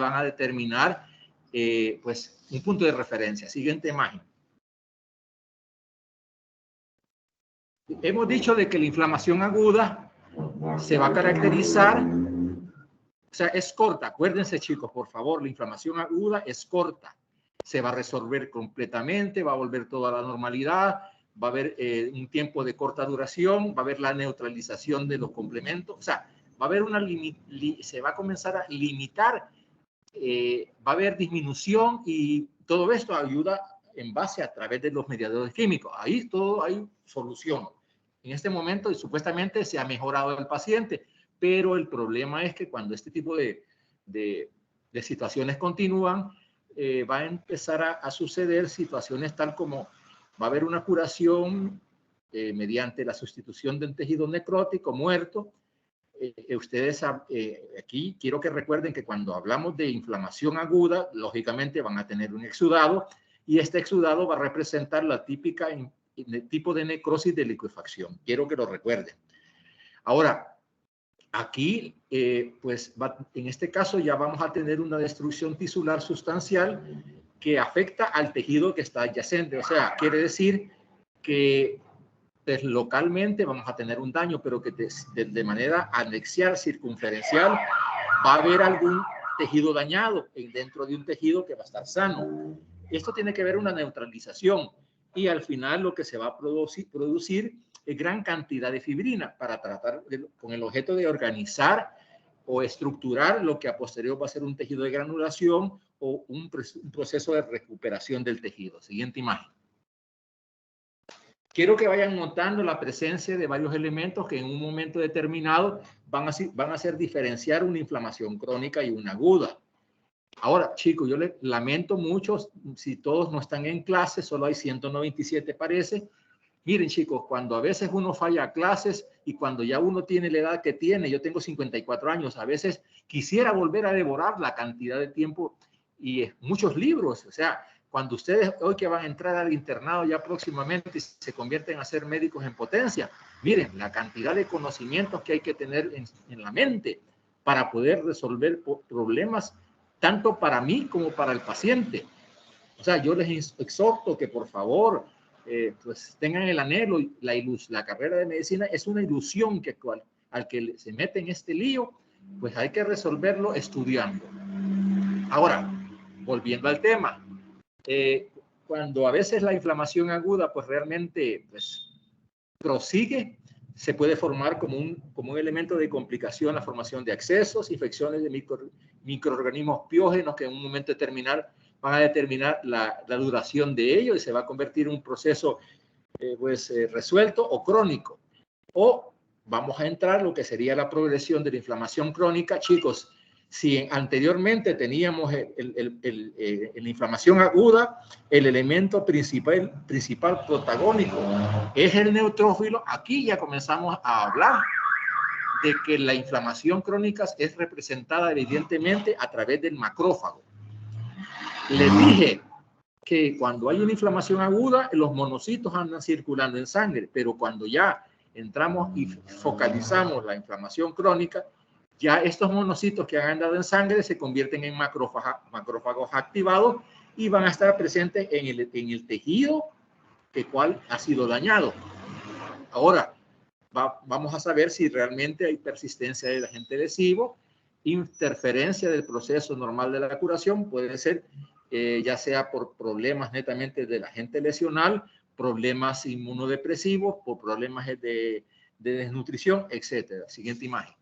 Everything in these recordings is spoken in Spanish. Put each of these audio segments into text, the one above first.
van a determinar pues un punto de referencia. Siguiente imagen. Hemos dicho de que la inflamación aguda se va a caracterizar, o sea, es corta. Acuérdense, chicos, por favor, la inflamación aguda es corta. Se va a resolver completamente, va a volver toda a la normalidad, va a haber un tiempo de corta duración, va a haber la neutralización de los complementos, o sea, va a haber se va a comenzar a limitar, va a haber disminución y todo esto ayuda en base a través de los mediadores químicos. Ahí todo hay solución. En este momento supuestamente se ha mejorado el paciente, pero el problema es que cuando este tipo de situaciones continúan, va a empezar a suceder situaciones tal como va a haber una curación mediante la sustitución de un tejido necrótico muerto. Ustedes aquí quiero que recuerden que cuando hablamos de inflamación aguda, lógicamente van a tener un exudado y este exudado va a representar la típica tipo de necrosis de liquefacción. Quiero que lo recuerden. Ahora, aquí, pues en este caso ya vamos a tener una destrucción tisular sustancial que afecta al tejido que está adyacente. O sea, quiere decir que pues, localmente vamos a tener un daño, pero que de manera anexial, circunferencial, va a haber algún tejido dañado dentro de un tejido que va a estar sano. Esto tiene que ver una neutralización y al final lo que se va a producir es gran cantidad de fibrina para tratar con el objeto de organizar o estructurar lo que a posterior va a ser un tejido de granulación o un proceso de recuperación del tejido. Siguiente imagen. Quiero que vayan notando la presencia de varios elementos que en un momento determinado van a hacer diferenciar una inflamación crónica y una aguda. Ahora, chicos, yo les lamento mucho si todos no están en clase, solo hay 197 parece. Miren, chicos, cuando a veces uno falla a clases y cuando ya uno tiene la edad que tiene, yo tengo 54 años, a veces quisiera volver a devorar la cantidad de tiempo y muchos libros. O sea, cuando ustedes hoy que van a entrar al internado ya próximamente se convierten a ser médicos en potencia, miren la cantidad de conocimientos que hay que tener en la mente para poder resolver problemas tanto para mí como para el paciente. O sea, yo les exhorto que por favor pues tengan el anhelo. La carrera de medicina es una ilusión que al que se mete en este lío, pues hay que resolverlo estudiando. Ahora, volviendo al tema, cuando a veces la inflamación aguda pues realmente pues prosigue, se puede formar como un elemento de complicación la formación de abscesos, infecciones de microorganismos piógenos que en un momento determinado van a determinar la duración de ello y se va a convertir en un proceso resuelto o crónico. O vamos a entrar en lo que sería la progresión de la inflamación crónica. Chicos, si anteriormente teníamos la inflamación aguda, el elemento principal protagónico es el neutrófilo, aquí ya comenzamos a hablar de que la inflamación crónica es representada evidentemente a través del macrófago. Les dije que cuando hay una inflamación aguda, los monocitos andan circulando en sangre, pero cuando ya entramos y focalizamos la inflamación crónica, ya estos monocitos que han andado en sangre se convierten en macrófagos activados y van a estar presentes en el tejido que cual ha sido dañado. Ahora, vamos a saber si realmente hay persistencia del agente lesivo, interferencia del proceso normal de la curación, puede ser ya sea por problemas netamente del agente lesional, problemas inmunodepresivos, por problemas de desnutrición, etc. Siguiente imagen.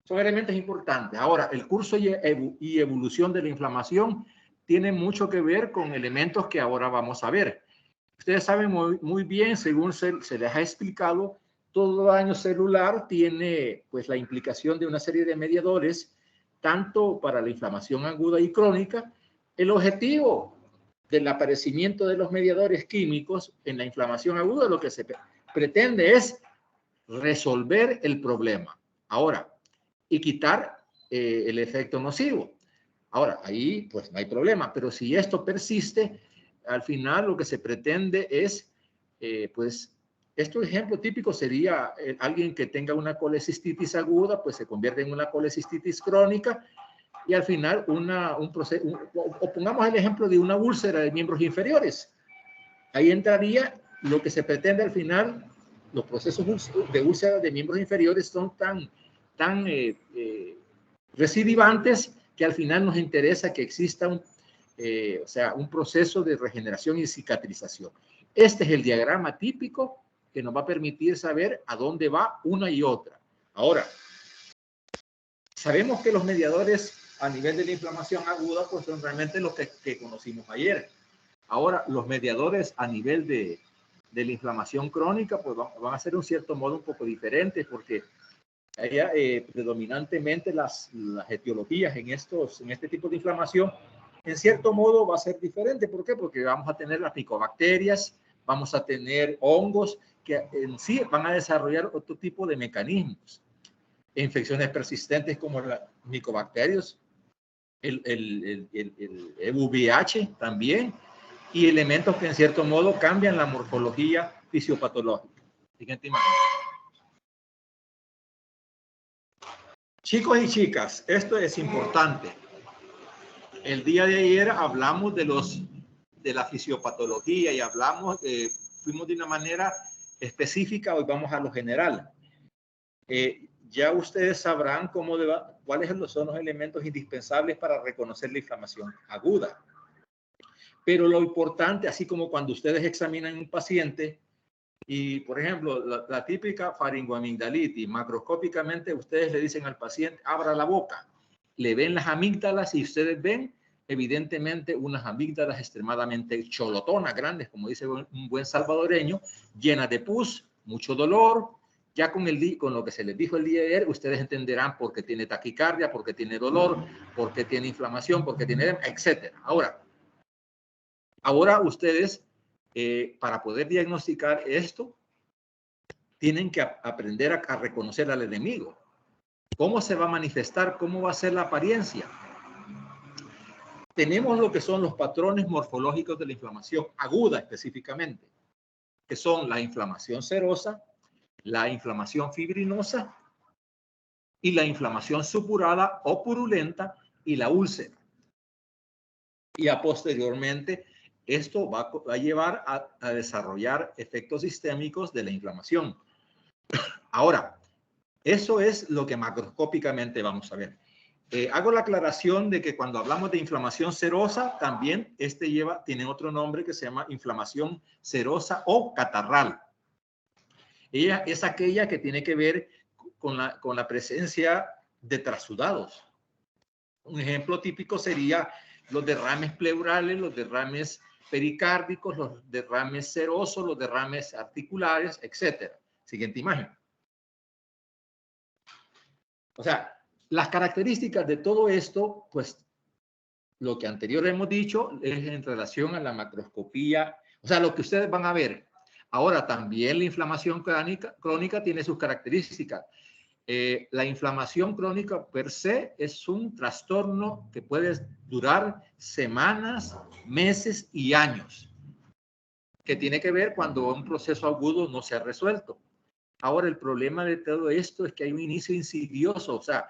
Son elementos importantes. Ahora, el curso y evolución de la inflamación tiene mucho que ver con elementos que ahora vamos a ver. Ustedes saben muy bien, según se les ha explicado, todo daño celular tiene pues la implicación de una serie de mediadores, tanto para la inflamación aguda y crónica. El objetivo del aparecimiento de los mediadores químicos en la inflamación aguda, lo que se pretende es resolver el problema. Ahora, y quitar el efecto nocivo. Ahora, ahí pues no hay problema, pero si esto persiste, al final lo que se pretende es, pues, este ejemplo típico sería alguien que tenga una colecistitis aguda, pues se convierte en una colecistitis crónica y al final un proceso, o pongamos el ejemplo de una úlcera de miembros inferiores. Ahí entraría lo que se pretende al final. Los procesos de úlcera de miembros inferiores son tan recidivantes que al final nos interesa que exista un proceso de regeneración y cicatrización. Este es el diagrama típico que nos va a permitir saber a dónde va una y otra. Ahora, sabemos que los mediadores a nivel de la inflamación aguda pues son realmente los que conocimos ayer. Ahora, los mediadores a nivel de la inflamación crónica pues van a ser un cierto modo un poco diferentes, porque predominantemente las etiologías en este tipo de inflamación en cierto modo va a ser diferente. ¿Por qué? Porque vamos a tener las micobacterias, vamos a tener hongos que en sí van a desarrollar otro tipo de mecanismos. Infecciones persistentes como los micobacterios, el VIH también, y elementos que en cierto modo cambian la morfología fisiopatológica. Siguiente imagen. Chicos y chicas, esto es importante. El día de ayer hablamos de la fisiopatología y fuimos de una manera específica, hoy vamos a lo general. Ya ustedes sabrán cuáles son los elementos indispensables para reconocer la inflamación aguda. Pero lo importante, así como cuando ustedes examinan un paciente y, por ejemplo, la típica faringoamigdalitis, macroscópicamente ustedes le dicen al paciente, abra la boca, le ven las amígdalas y ustedes ven evidentemente unas amígdalas extremadamente cholotonas, grandes, como dice un buen salvadoreño, llenas de pus, mucho dolor. Ya con lo que se les dijo el día de ayer, ustedes entenderán por qué tiene taquicardia, por qué tiene dolor, por qué tiene inflamación, por qué tiene edema, etc. Ahora ustedes, para poder diagnosticar esto, tienen que aprender a reconocer al enemigo. ¿Cómo se va a manifestar? ¿Cómo va a ser la apariencia? Tenemos lo que son los patrones morfológicos de la inflamación aguda específicamente, que son la inflamación serosa, la inflamación fibrinosa y la inflamación supurada o purulenta y la úlcera. Y posteriormente, esto va a llevar a desarrollar efectos sistémicos de la inflamación. Ahora, eso es lo que macroscópicamente vamos a ver. Hago la aclaración de que cuando hablamos de inflamación serosa, también tiene otro nombre que se llama inflamación serosa o catarral. Ella es aquella que tiene que ver con la presencia de trasudados. Un ejemplo típico sería los derrames pleurales, los derrames pericárdicos, los derrames serosos, los derrames articulares, etc. Siguiente imagen. O sea, las características de todo esto, pues lo que anterior hemos dicho es en relación a la macroscopía, o sea, lo que ustedes van a ver. Ahora, también la inflamación crónica tiene sus características. La inflamación crónica per se es un trastorno que puede durar semanas, meses y años, que tiene que ver cuando un proceso agudo no se ha resuelto. Ahora, el problema de todo esto es que hay un inicio insidioso, o sea,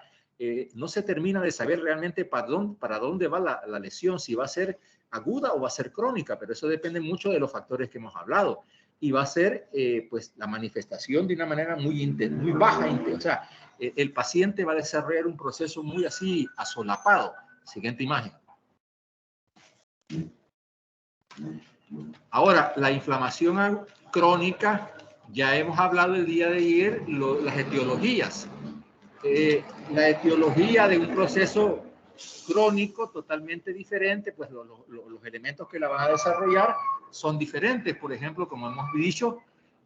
no se termina de saber realmente para dónde va la lesión, si va a ser aguda o va a ser crónica, pero eso depende mucho de los factores que hemos hablado. Y va a ser, pues, la manifestación de una manera muy baja. O sea, el paciente va a desarrollar un proceso muy así asolapado. Siguiente imagen. Ahora, la inflamación crónica, ya hemos hablado el día de ayer, las etiologías. La etiología de un proceso crónico totalmente diferente, pues los elementos que la van a desarrollar son diferentes. Por ejemplo, como hemos dicho,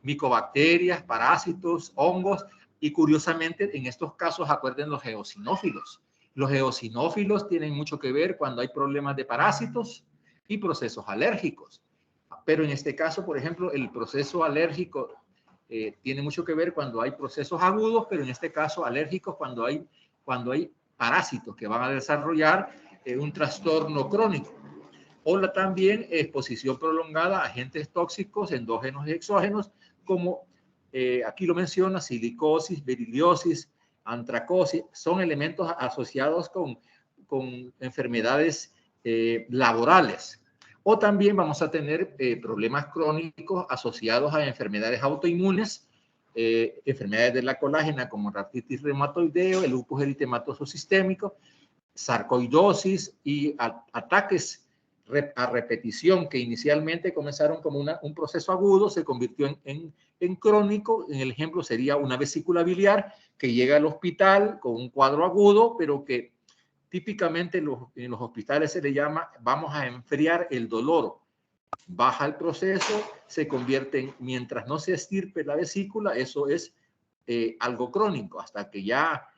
micobacterias, parásitos, hongos, y curiosamente en estos casos acuerden los eosinófilos. Los eosinófilos tienen mucho que ver cuando hay problemas de parásitos y procesos alérgicos. Pero en este caso, por ejemplo, el proceso alérgico tiene mucho que ver cuando hay procesos agudos, pero en este caso alérgicos cuando hay parásitos que van a desarrollar un trastorno crónico. O también exposición prolongada a agentes tóxicos endógenos y exógenos, como aquí lo menciona, silicosis, beriliosis, antracosis, son elementos asociados con con enfermedades laborales. O también vamos a tener problemas crónicos asociados a enfermedades autoinmunes, enfermedades de la colágena como la artritis reumatoideo, el lupus eritematoso sistémico, sarcoidosis y ataques a repetición que inicialmente comenzaron como un proceso agudo, se convirtió en crónico. En el ejemplo sería una vesícula biliar que llega al hospital con un cuadro agudo, pero que típicamente en los hospitales se le llama vamos a enfriar el dolor. Baja el proceso, se convierte en, mientras no se estirpe la vesícula, eso es algo crónico, hasta que ya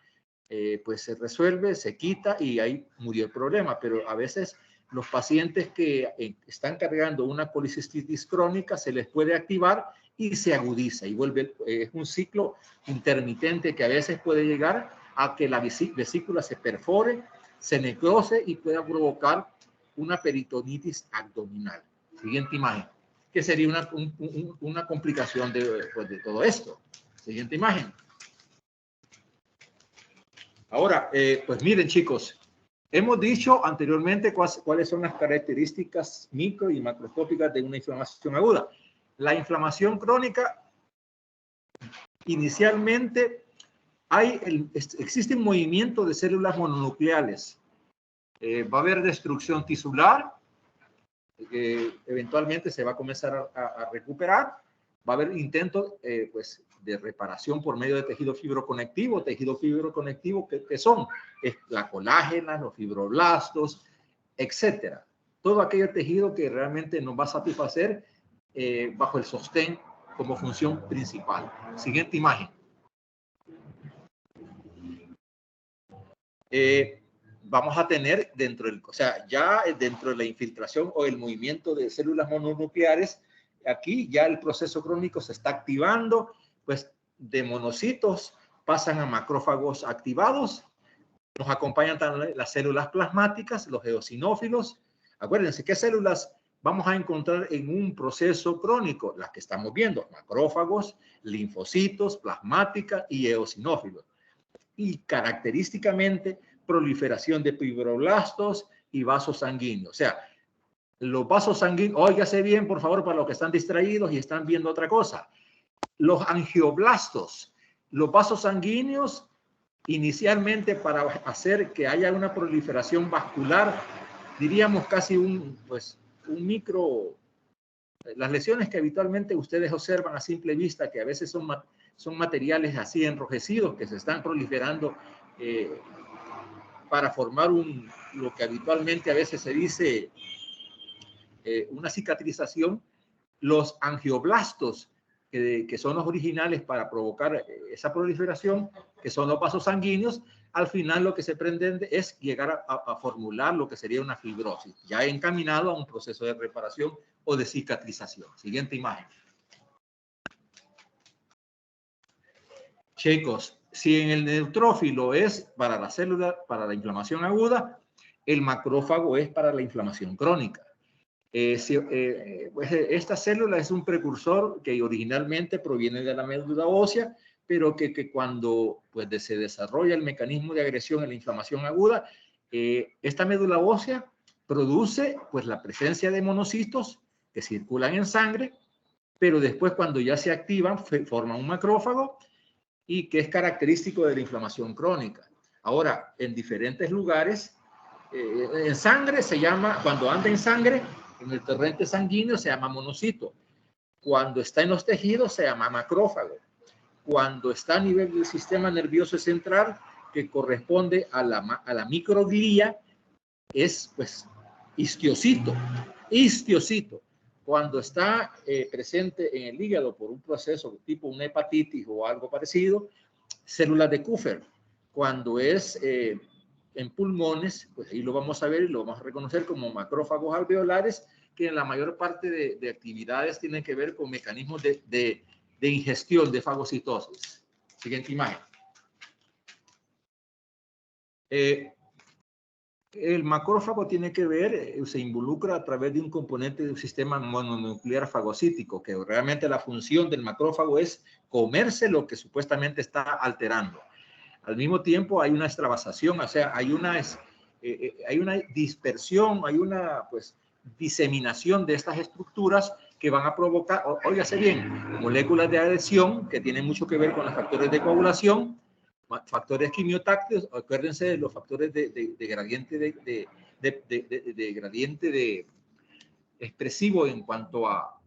pues se resuelve, se quita y ahí murió el problema. Pero a veces los pacientes que están cargando una colicistitis crónica se les puede activar y se agudiza y vuelve, es un ciclo intermitente que a veces puede llegar a que la vesícula se perfore, se necrose y pueda provocar una peritonitis abdominal. Siguiente imagen, que sería una complicación pues, de todo esto. Siguiente imagen. Ahora, pues miren chicos, hemos dicho anteriormente cuáles son las características micro y macroscópicas de una inflamación aguda. La inflamación crónica, inicialmente, existe un movimiento de células mononucleares. Va a haber destrucción tisular, eventualmente se va a comenzar a recuperar. Va a haber intentos pues, de reparación por medio de tejido fibroconectivo. Tejido fibroconectivo, ¿qué son? Es la colágena, los fibroblastos, etcétera. Todo aquel tejido que realmente nos va a satisfacer bajo el sostén como función principal. Siguiente imagen. Vamos a tener dentro de la infiltración o el movimiento de células mononucleares, aquí ya el proceso crónico se está activando, pues de monocitos pasan a macrófagos activados. Nos acompañan también las células plasmáticas, los eosinófilos. Acuérdense, ¿qué células vamos a encontrar en un proceso crónico? Las que estamos viendo, macrófagos, linfocitos, plasmática y eosinófilos. Y característicamente, proliferación de fibroblastos y vasos sanguíneos. O sea, los vasos sanguíneos, óigase bien, por favor, para los que están distraídos y están viendo otra cosa. Los angioblastos, los vasos sanguíneos, inicialmente para hacer que haya una proliferación vascular, diríamos casi un micro, las lesiones que habitualmente ustedes observan a simple vista, que a veces son materiales así enrojecidos que se están proliferando para formar lo que habitualmente a veces se dice una cicatrización. Los angioblastos, que son los originales para provocar esa proliferación, que son los vasos sanguíneos, al final lo que se pretende es llegar a formular lo que sería una fibrosis, ya encaminado a un proceso de reparación o de cicatrización. Siguiente imagen. Chicos, si en el neutrófilo es para la célula, para la inflamación aguda, el macrófago es para la inflamación crónica. Pues esta célula es un precursor que originalmente proviene de la médula ósea, pero que cuando pues, se desarrolla el mecanismo de agresión en la inflamación aguda, esta médula ósea produce pues, la presencia de monocitos que circulan en sangre, pero después cuando ya se activan, forman un macrófago y que es característico de la inflamación crónica. Ahora, en diferentes lugares, en sangre se llama, cuando anda en sangre, en el torrente sanguíneo se llama monocito. Cuando está en los tejidos se llama macrófago. Cuando está a nivel del sistema nervioso central, que corresponde a la microglía, es pues histiocito. Histiocito. Cuando está presente en el hígado por un proceso tipo una hepatitis o algo parecido, células de Kupffer. Cuando es en pulmones, pues ahí lo vamos a ver y lo vamos a reconocer como macrófagos alveolares, que en la mayor parte de actividades tienen que ver con mecanismos de ingestión de fagocitosis. Siguiente imagen. El macrófago tiene que ver, se involucra a través de un componente del sistema mononuclear fagocítico, que realmente la función del macrófago es comerse lo que supuestamente está alterando. Al mismo tiempo hay una extravasación, o sea, hay una hay una dispersión, hay una pues, diseminación de estas estructuras que van a provocar, óigase bien, moléculas de adhesión que tienen mucho que ver con los factores de coagulación, factores quimiotácticos, acuérdense de los factores de gradiente de gradiente de expresivo en cuanto a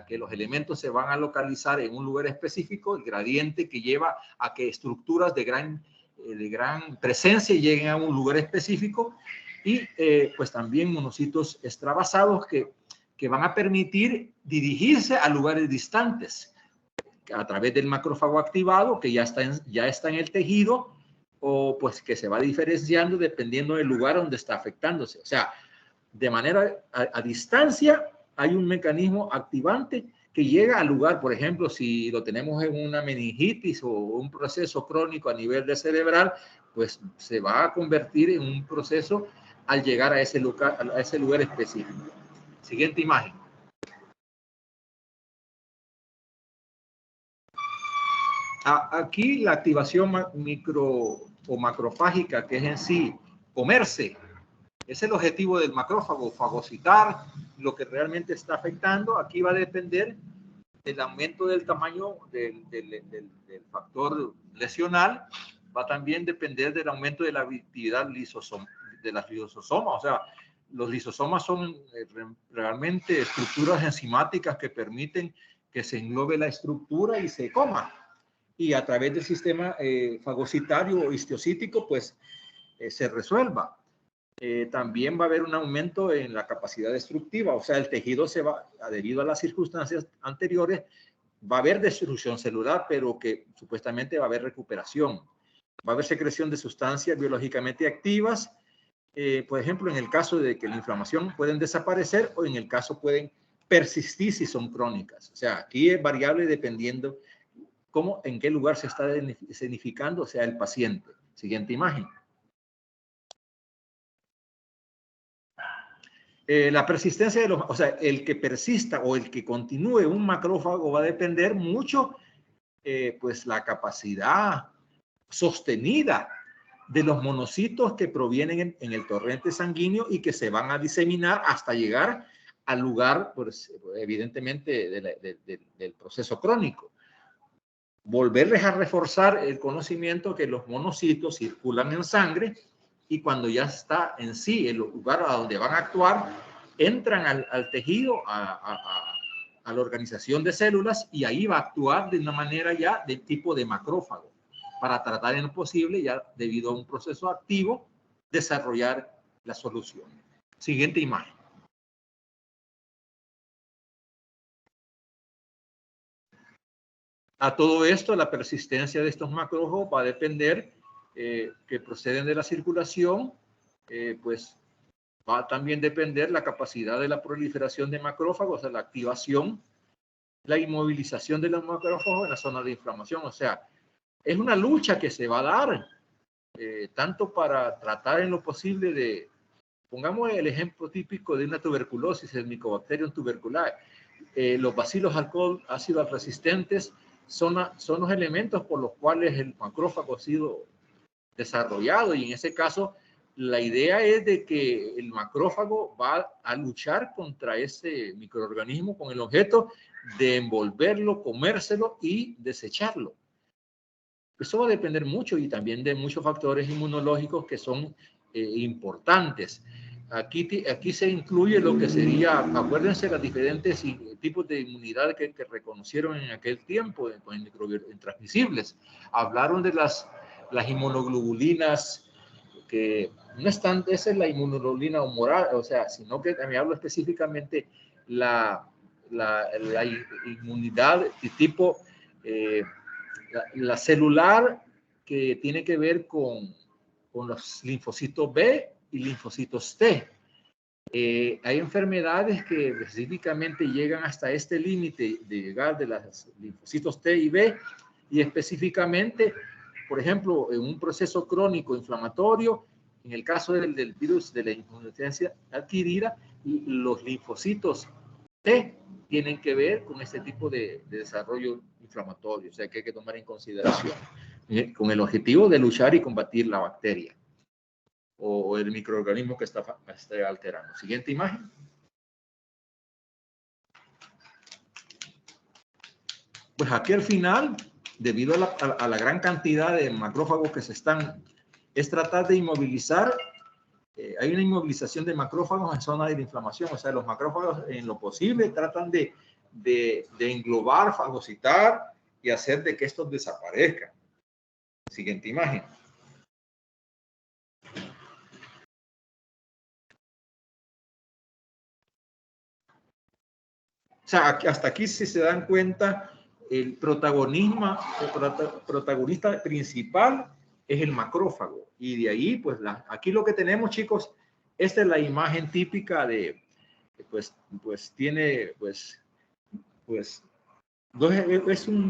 que los elementos se van a localizar en un lugar específico, el gradiente que lleva a que estructuras de gran presencia lleguen a un lugar específico, y pues también monocitos extravasados que van a permitir dirigirse a lugares distantes a través del macrófago activado que ya está en el tejido, o pues que se va diferenciando dependiendo del lugar donde está afectándose. O sea, de manera a distancia hay un mecanismo activante que llega al lugar. Por ejemplo, si lo tenemos en una meningitis o un proceso crónico a nivel de cerebral, pues se va a convertir en un proceso al llegar a ese lugar específico. Siguiente imagen. Aquí la activación micro o macrofágica, que es en sí comerse, es el objetivo del macrófago, fagocitar lo que realmente está afectando. Aquí va a depender del aumento del tamaño del factor lesional, va también a depender del aumento de la actividad de las lisosomas. O sea, los lisosomas son realmente estructuras enzimáticas que permiten que se englobe la estructura y se coma. Y a través del sistema fagocitario o histiocítico, pues se resuelva. También va a haber un aumento en la capacidad destructiva, o sea, el tejido se va, debido a las circunstancias anteriores, va a haber destrucción celular, pero que supuestamente va a haber recuperación. Va a haber secreción de sustancias biológicamente activas, por ejemplo, en el caso de que la inflamación pueden desaparecer, o en el caso pueden persistir si son crónicas. O sea, aquí es variable dependiendo en qué lugar se está escenificando, o sea, el paciente. Siguiente imagen. La persistencia o sea, el que persista o el que continúe un macrófago va a depender mucho, pues, la capacidad sostenida de los monocitos que provienen en el torrente sanguíneo y que se van a diseminar hasta llegar al lugar, pues, evidentemente, del proceso crónico. Volverles a reforzar el conocimiento que los monocitos circulan en sangre, y cuando ya está en sí el lugar a donde van a actuar, entran al tejido, a la organización de células, y ahí va a actuar de una manera ya de tipo de macrófago, para tratar en lo posible, ya debido a un proceso activo, desarrollar la solución. Siguiente imagen. A todo esto, la persistencia de estos macrófagos va a depender, que proceden de la circulación, pues va a también depender la capacidad de la proliferación de macrófagos, o sea, la activación, la inmovilización de los macrófagos en la zona de inflamación. O sea, es una lucha que se va a dar, tanto para tratar en lo posible de, pongamos el ejemplo típico de una tuberculosis, el Mycobacterium tuberculare. Los bacilos ácidos resistentes son los elementos por los cuales el macrófago ha sido desarrollado, y en ese caso la idea es de que el macrófago va a luchar contra ese microorganismo con el objeto de envolverlo, comérselo y desecharlo. Eso va a depender mucho, y también de muchos factores inmunológicos que son importantes. Aquí se incluye lo que sería, acuérdense, los diferentes tipos de inmunidad que reconocieron en aquel tiempo con transmisibles. Hablaron de las inmunoglobulinas, que no están, esa es la inmunoglobulina humoral, o sea, sino que también hablo específicamente la inmunidad de tipo, la celular, que tiene que ver con los linfocitos B y linfocitos T. Hay enfermedades que específicamente llegan hasta este límite de llegar de los linfocitos T y B, y específicamente, por ejemplo, en un proceso crónico inflamatorio, en el caso del virus de la inmunodeficiencia adquirida, los linfocitos T tienen que ver con este tipo de desarrollo inflamatorio, o sea que hay que tomar en consideración, con el objetivo de luchar y combatir la bacteria. o el microorganismo que esté alterando. Siguiente imagen. Pues aquí al final, debido a la gran cantidad de macrófagos que es tratar de inmovilizar. Hay una inmovilización de macrófagos en zona de inflamación. O sea, los macrófagos en lo posible tratan de englobar, fagocitar y hacer de que estos desaparezcan. Siguiente imagen. O sea, hasta aquí, si se dan cuenta, el protagonista principal es el macrófago. Y de ahí, pues, aquí lo que tenemos, chicos, esta es la imagen típica de, pues tiene,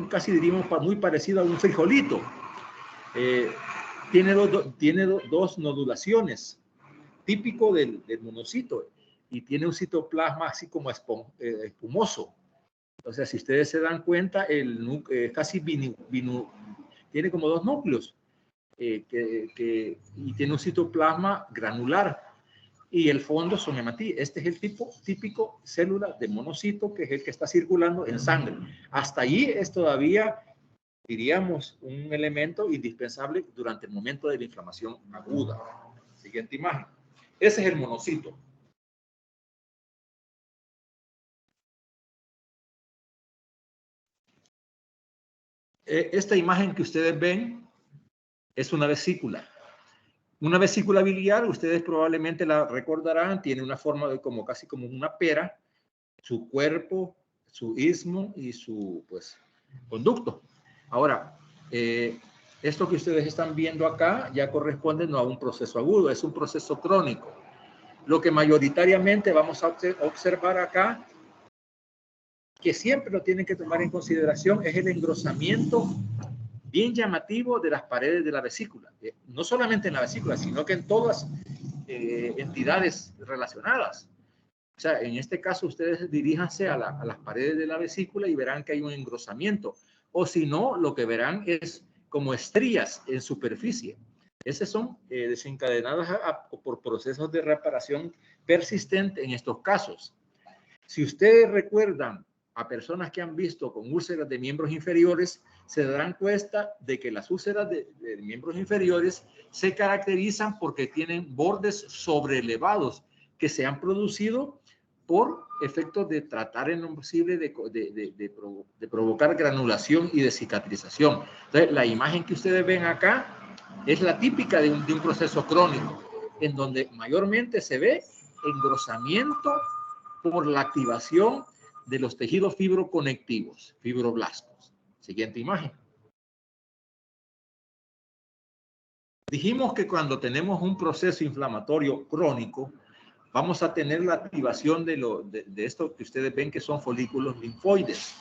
casi diríamos muy parecido a un frijolito. Tiene dos nodulaciones, típico del monocito, y tiene un citoplasma así como espumoso. O sea, si ustedes se dan cuenta, casi tiene como dos núcleos y tiene un citoplasma granular. Y el fondo son hematíes. Este es el típico célula de monocito, que es el que está circulando en sangre. Hasta allí es todavía, diríamos, un elemento indispensable durante el momento de la inflamación aguda. Siguiente imagen. Ese es el monocito. Esta imagen que ustedes ven es una vesícula. Una vesícula biliar, ustedes probablemente la recordarán, tiene una forma de casi como una pera, su cuerpo, su istmo y su conducto. Ahora, esto que ustedes están viendo acá ya corresponde no a un proceso agudo, es un proceso crónico. Lo que mayoritariamente vamos a observar acá, que siempre lo tienen que tomar en consideración, es el engrosamiento bien llamativo de las paredes de la vesícula. No solamente en la vesícula, sino que en todas entidades relacionadas. O sea, en este caso ustedes diríjanse a las paredes de la vesícula y verán que hay un engrosamiento. O si no, lo que verán es como estrías en superficie. Esas son desencadenadas por procesos de reparación persistente en estos casos. Si ustedes recuerdan a personas que han visto con úlceras de miembros inferiores, se darán cuenta de que las úlceras de miembros inferiores se caracterizan porque tienen bordes sobreelevados que se han producido por efectos de tratar en lo posible de provocar granulación y de cicatrización. Entonces, la imagen que ustedes ven acá es la típica de un proceso crónico, en donde mayormente se ve engrosamiento por la activación de los tejidos fibroconectivos, fibroblastos. Siguiente imagen. Dijimos que cuando tenemos un proceso inflamatorio crónico, vamos a tener la activación de esto que ustedes ven que son folículos linfoides.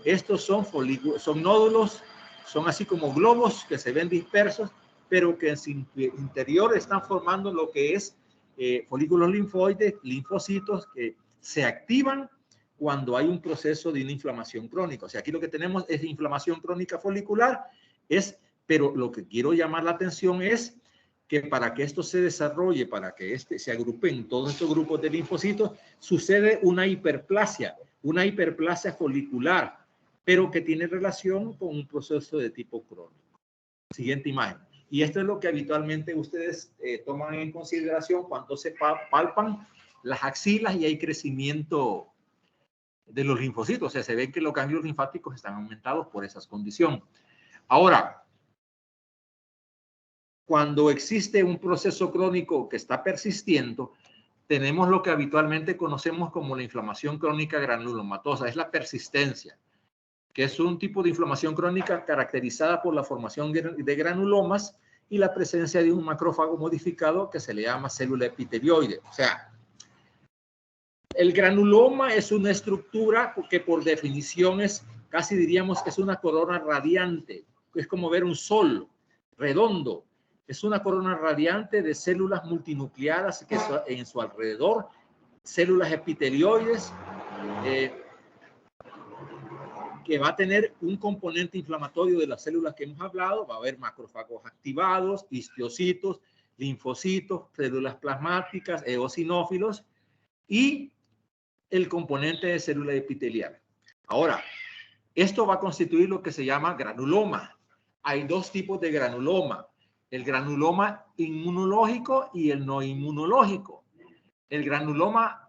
Estos son folículos, son nódulos, son así como globos que se ven dispersos, pero que en su interior están formando lo que es folículos linfoides, linfocitos que se activan cuando hay un proceso de una inflamación crónica. O sea, aquí lo que tenemos es inflamación crónica folicular, pero lo que quiero llamar la atención es que para que esto se desarrolle, para que se agrupen todos estos grupos de linfocitos, sucede una hiperplasia folicular, pero que tiene relación con un proceso de tipo crónico. Siguiente imagen. Y esto es lo que habitualmente ustedes toman en consideración cuando se palpan las axilas y hay crecimiento de los linfocitos. O sea, se ven que los ganglios linfáticos están aumentados por esas condiciones. Ahora, cuando existe un proceso crónico que está persistiendo, tenemos lo que habitualmente conocemos como la inflamación crónica granulomatosa. Es la persistencia, que es un tipo de inflamación crónica caracterizada por la formación de granulomas y la presencia de un macrófago modificado que se le llama célula epitelioide. O sea, el granuloma es una estructura que por definición casi diríamos que es una corona radiante. Es como ver un sol redondo. Es una corona radiante de células multinucleadas que en su alrededor, células epitelioides, que va a tener un componente inflamatorio de las células que hemos hablado. Va a haber macrófagos activados, histiocitos, linfocitos, células plasmáticas, eosinófilos y el componente de célula epitelial. Ahora, esto va a constituir lo que se llama granuloma. Hay dos tipos de granuloma, el granuloma inmunológico y el no inmunológico. El granuloma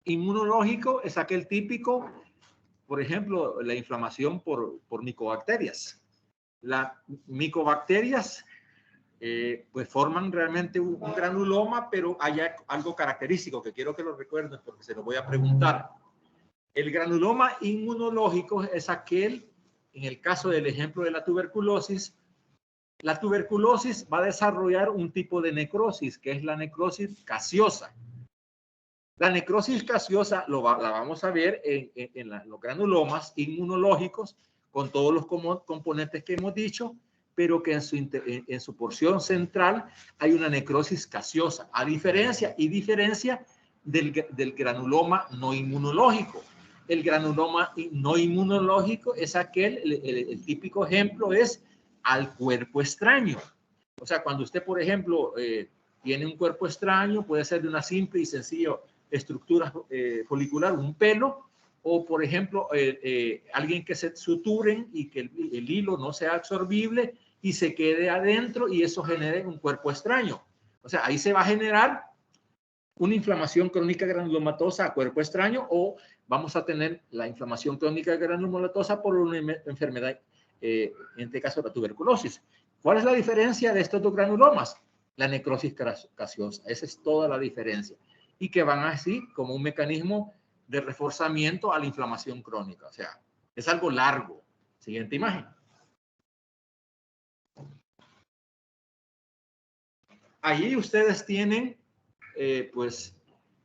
inmunológico es aquel típico, por ejemplo, la inflamación por micobacterias. Las micobacterias pues forman realmente un granuloma, pero hay algo característico que quiero que lo recuerden porque se lo voy a preguntar. El granuloma inmunológico es aquel, en el caso del ejemplo de la tuberculosis va a desarrollar un tipo de necrosis, que es la necrosis gaseosa. La necrosis gaseosa la vamos a ver en los granulomas inmunológicos, con todos los componentes que hemos dicho, pero que en su porción central hay una necrosis gaseosa, a diferencia del granuloma no inmunológico. El granuloma no inmunológico es aquel, el típico ejemplo es al cuerpo extraño. O sea, cuando usted, por ejemplo, tiene un cuerpo extraño, puede ser de una simple y sencilla estructura folicular, un pelo, o por ejemplo, alguien que se suturen y que el hilo no sea absorbible y se quede adentro y eso genere un cuerpo extraño. O sea, ahí se va a generar una inflamación crónica granulomatosa a cuerpo extraño o vamos a tener la inflamación crónica granulomatosa por una enfermedad, en este caso la tuberculosis. ¿Cuál es la diferencia de estos dos granulomas? La necrosis gaseosa. Esa es toda la diferencia. Y que van así como un mecanismo de reforzamiento a la inflamación crónica. O sea, es algo largo. Siguiente imagen. Allí ustedes tienen, pues,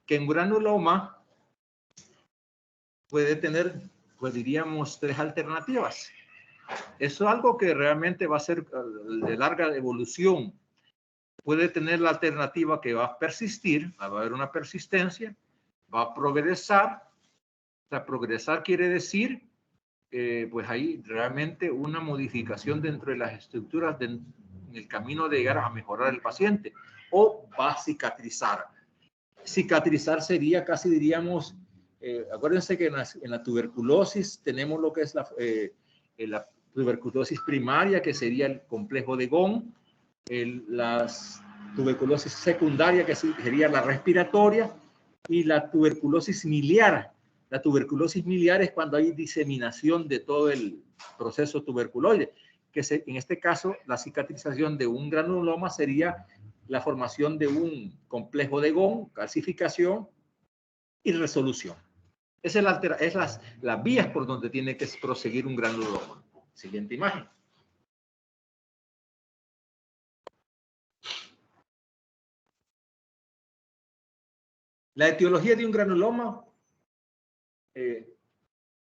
que un granuloma puede tener, pues diríamos, tres alternativas. Eso es algo que realmente va a ser de larga evolución. Puede tener la alternativa que va a persistir, va a haber una persistencia, va a progresar. O sea, progresar quiere decir, pues hay realmente una modificación dentro de las estructuras en el camino de llegar a mejorar el paciente. O va a cicatrizar. Cicatrizar sería casi diríamos, acuérdense que en la tuberculosis tenemos lo que es la tuberculosis primaria, que sería el complejo de Gón, la tuberculosis secundaria, que sería la respiratoria, y la tuberculosis miliar. La tuberculosis miliar es cuando hay diseminación de todo el proceso tuberculoide, que en este caso la cicatrización de un granuloma sería la formación de un complejo de Gón, calcificación y resolución. Esas son las vías por donde tiene que proseguir un granuloma. Siguiente imagen. La etiología de un granuloma,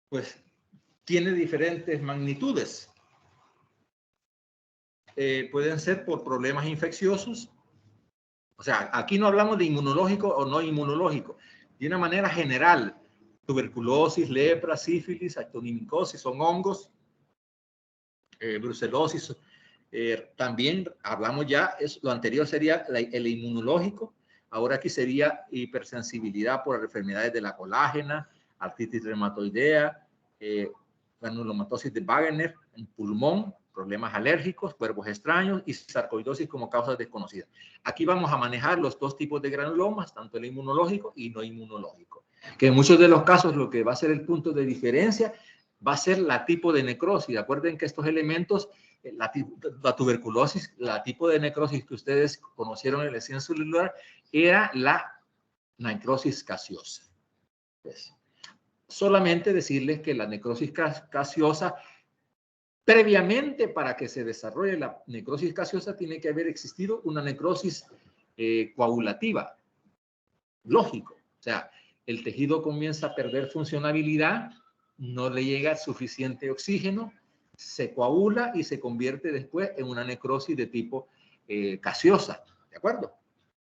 pues, tiene diferentes magnitudes. Pueden ser por problemas infecciosos. O sea, aquí no hablamos de inmunológico o no inmunológico. De una manera general, tuberculosis, lepra, sífilis, actonimicosis, son hongos, brucelosis. También hablamos ya, lo anterior sería el inmunológico. Ahora aquí sería hipersensibilidad por enfermedades de la colágena, artritis reumatoidea, granulomatosis de Wegener, en pulmón, problemas alérgicos, cuerpos extraños y sarcoidosis como causas desconocidas. Aquí vamos a manejar los dos tipos de granulomas, tanto el inmunológico y no inmunológico. Que en muchos de los casos lo que va a ser el punto de diferencia va a ser la tipo de necrosis. Acuerden que estos elementos, la tuberculosis, la tipo de necrosis que ustedes conocieron en la ciencia celular, era la necrosis gaseosa. Pues, solamente decirles que la necrosis gaseosa, previamente para que se desarrolle la necrosis gaseosa, tiene que haber existido una necrosis coagulativa. Lógico. O sea, el tejido comienza a perder funcionalidad, no le llega suficiente oxígeno, se coagula y se convierte después en una necrosis de tipo gaseosa. ¿De acuerdo?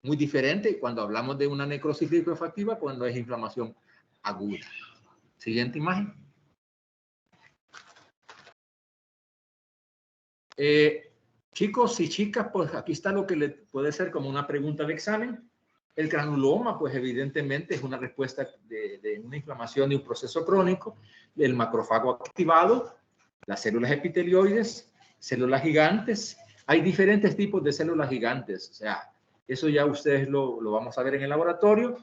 Muy diferente cuando hablamos de una necrosis liquefactiva cuando es inflamación aguda. Siguiente imagen. Chicos y chicas, pues aquí está lo que le puede ser como una pregunta de examen. El granuloma, pues evidentemente es una respuesta de una inflamación de un proceso crónico, el macrófago activado, las células epitelioides, células gigantes. Hay diferentes tipos de células gigantes, o sea, eso ya ustedes lo vamos a ver en el laboratorio.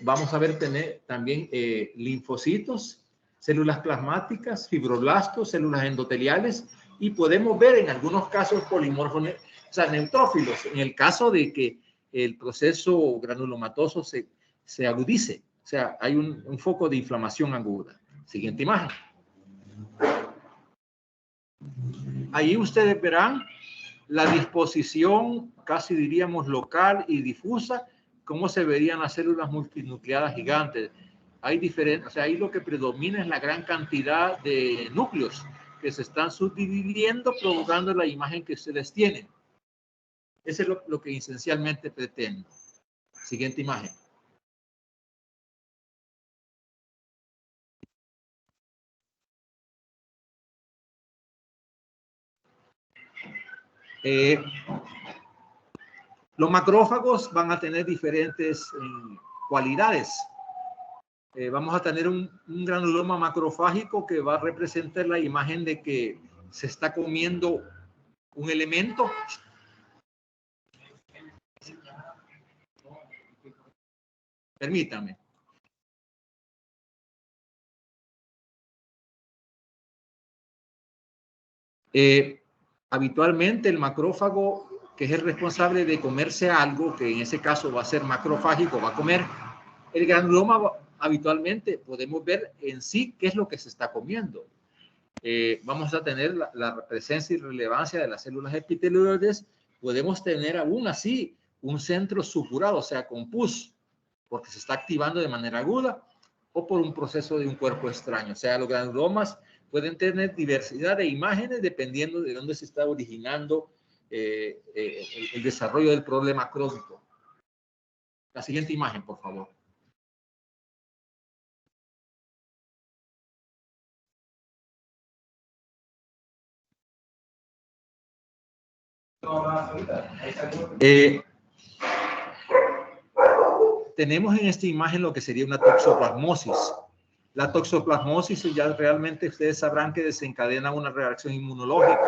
Vamos a ver también linfocitos, células plasmáticas, fibroblastos, células endoteliales, y podemos ver en algunos casos polimorfos, o sea, neutrófilos, en el caso de que el proceso granulomatoso se agudice, o sea, hay un foco de inflamación aguda. Siguiente imagen. Ahí ustedes verán la disposición, casi diríamos local y difusa, cómo se verían las células multinucleadas gigantes. Hay diferentes, o sea, ahí lo que predomina es la gran cantidad de núcleos que se están subdividiendo, provocando la imagen que ustedes tienen. Eso es lo que esencialmente pretendo. Siguiente imagen. Los macrófagos van a tener diferentes cualidades. Vamos a tener un granuloma macrofágico que va a representar la imagen de que se está comiendo un elemento. Permítanme. Habitualmente el macrófago, que es el responsable de comerse algo, que en ese caso va a ser macrofágico, va a comer el granuloma. Habitualmente podemos ver en sí qué es lo que se está comiendo. Vamos a tener la presencia y relevancia de las células epitelioides. Podemos tener aún así un centro supurado, o sea, con pus, porque se está activando de manera aguda, o por un proceso de un cuerpo extraño. O sea, los granulomas pueden tener diversidad de imágenes dependiendo de dónde se está originando el desarrollo del problema crónico. La siguiente imagen, por favor. Tenemos en esta imagen lo que sería una toxoplasmosis. La toxoplasmosis ya realmente ustedes sabrán que desencadena una reacción inmunológica.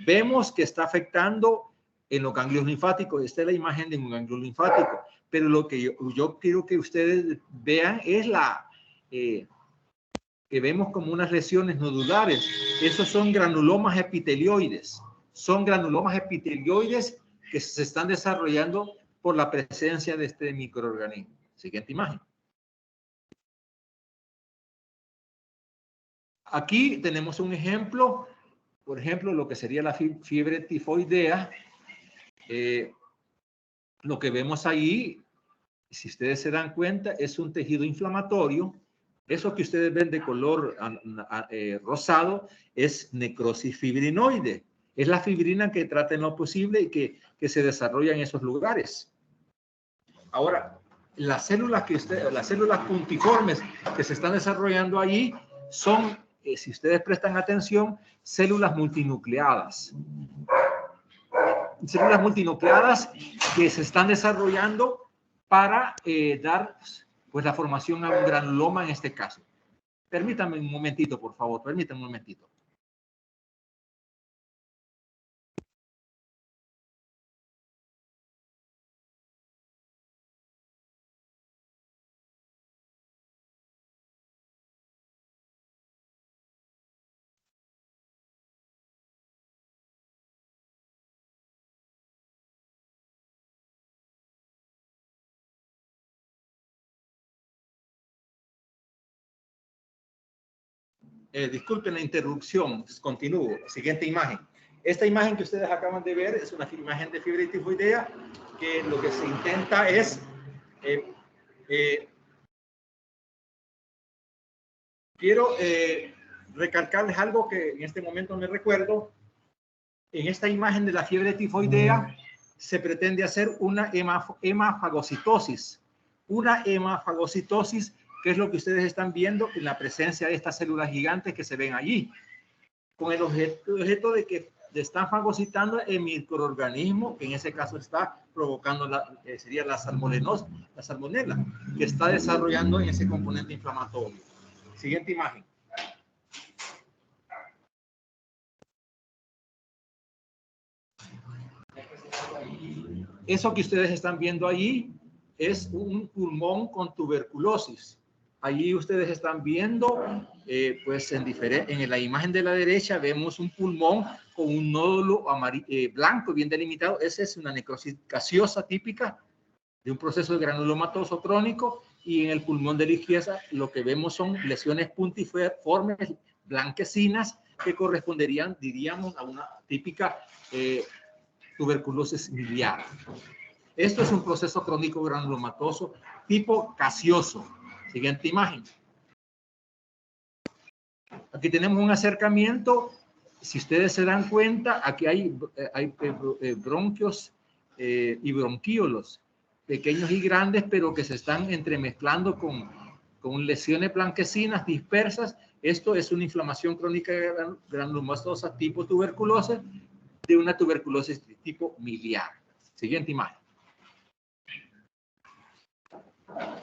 Vemos que está afectando en los ganglios linfáticos. Esta es la imagen de un ganglio linfático. Pero lo que yo quiero que ustedes vean es que vemos como unas lesiones nodulares. Esos son granulomas epitelioides. Son granulomas epitelioides que se están desarrollando por la presencia de este microorganismo. Siguiente imagen. Aquí tenemos un ejemplo, por ejemplo, lo que sería la fiebre tifoidea. Lo que vemos ahí, si ustedes se dan cuenta, es un tejido inflamatorio. Eso que ustedes ven de color rosado es necrosis fibrinoide. Es la fibrina que trata en lo posible y que se desarrolla en esos lugares. Ahora, las células puntiformes que se están desarrollando allí son, si ustedes prestan atención, células multinucleadas. Células multinucleadas que se están desarrollando para dar pues, la formación a un granuloma en este caso. Permítanme un momentito, por favor, permítanme un momentito. Disculpen la interrupción, continúo. Siguiente imagen. Esta imagen que ustedes acaban de ver es una imagen de fiebre tifoidea que lo que se intenta es quiero recalcarles algo que en este momento me recuerdo. En esta imagen de la fiebre tifoidea se pretende hacer una hemafagocitosis. Una hemafagocitosis, que es lo que ustedes están viendo en la presencia de estas células gigantes que se ven allí, con el objeto de que están fagocitando el microorganismo que en ese caso está provocando sería la salmonela, que está desarrollando en ese componente inflamatorio. Siguiente imagen. Eso que ustedes están viendo allí es un pulmón con tuberculosis. Allí ustedes están viendo, pues en la imagen de la derecha vemos un pulmón con un nódulo blanco bien delimitado. Esa es una necrosis gaseosa típica de un proceso de granulomatoso crónico. Y en el pulmón de la izquierda lo que vemos son lesiones puntiformes blanquecinas que corresponderían, diríamos, a una típica tuberculosis miliar. Esto es un proceso crónico granulomatoso tipo gaseoso. Siguiente imagen. Aquí tenemos un acercamiento. Si ustedes se dan cuenta, aquí hay bronquios y bronquíolos, pequeños y grandes, pero que se están entremezclando con lesiones blanquecinas dispersas. Esto es una inflamación crónica granulomatosa tipo tuberculosis, de una tuberculosis de tipo miliar. Siguiente imagen.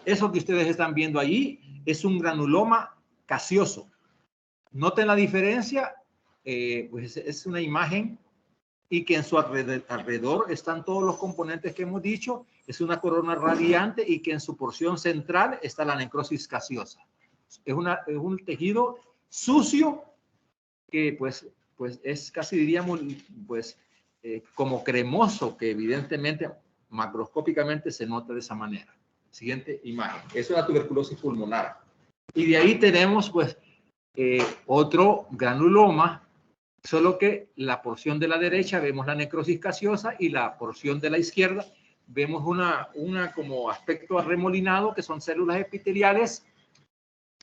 Eso que ustedes están viendo allí es un granuloma gaseoso. Noten la diferencia, pues es una imagen y que en su alrededor están todos los componentes que hemos dicho. Es una corona radiante y que en su porción central está la necrosis gaseosa. Es un tejido sucio que pues es casi diríamos pues como cremoso, que evidentemente macroscópicamente se nota de esa manera. Siguiente imagen. Es una tuberculosis pulmonar. Y de ahí tenemos pues otro granuloma, solo que la porción de la derecha vemos la necrosis gaseosa y la porción de la izquierda vemos una como aspecto arremolinado, que son células epiteliales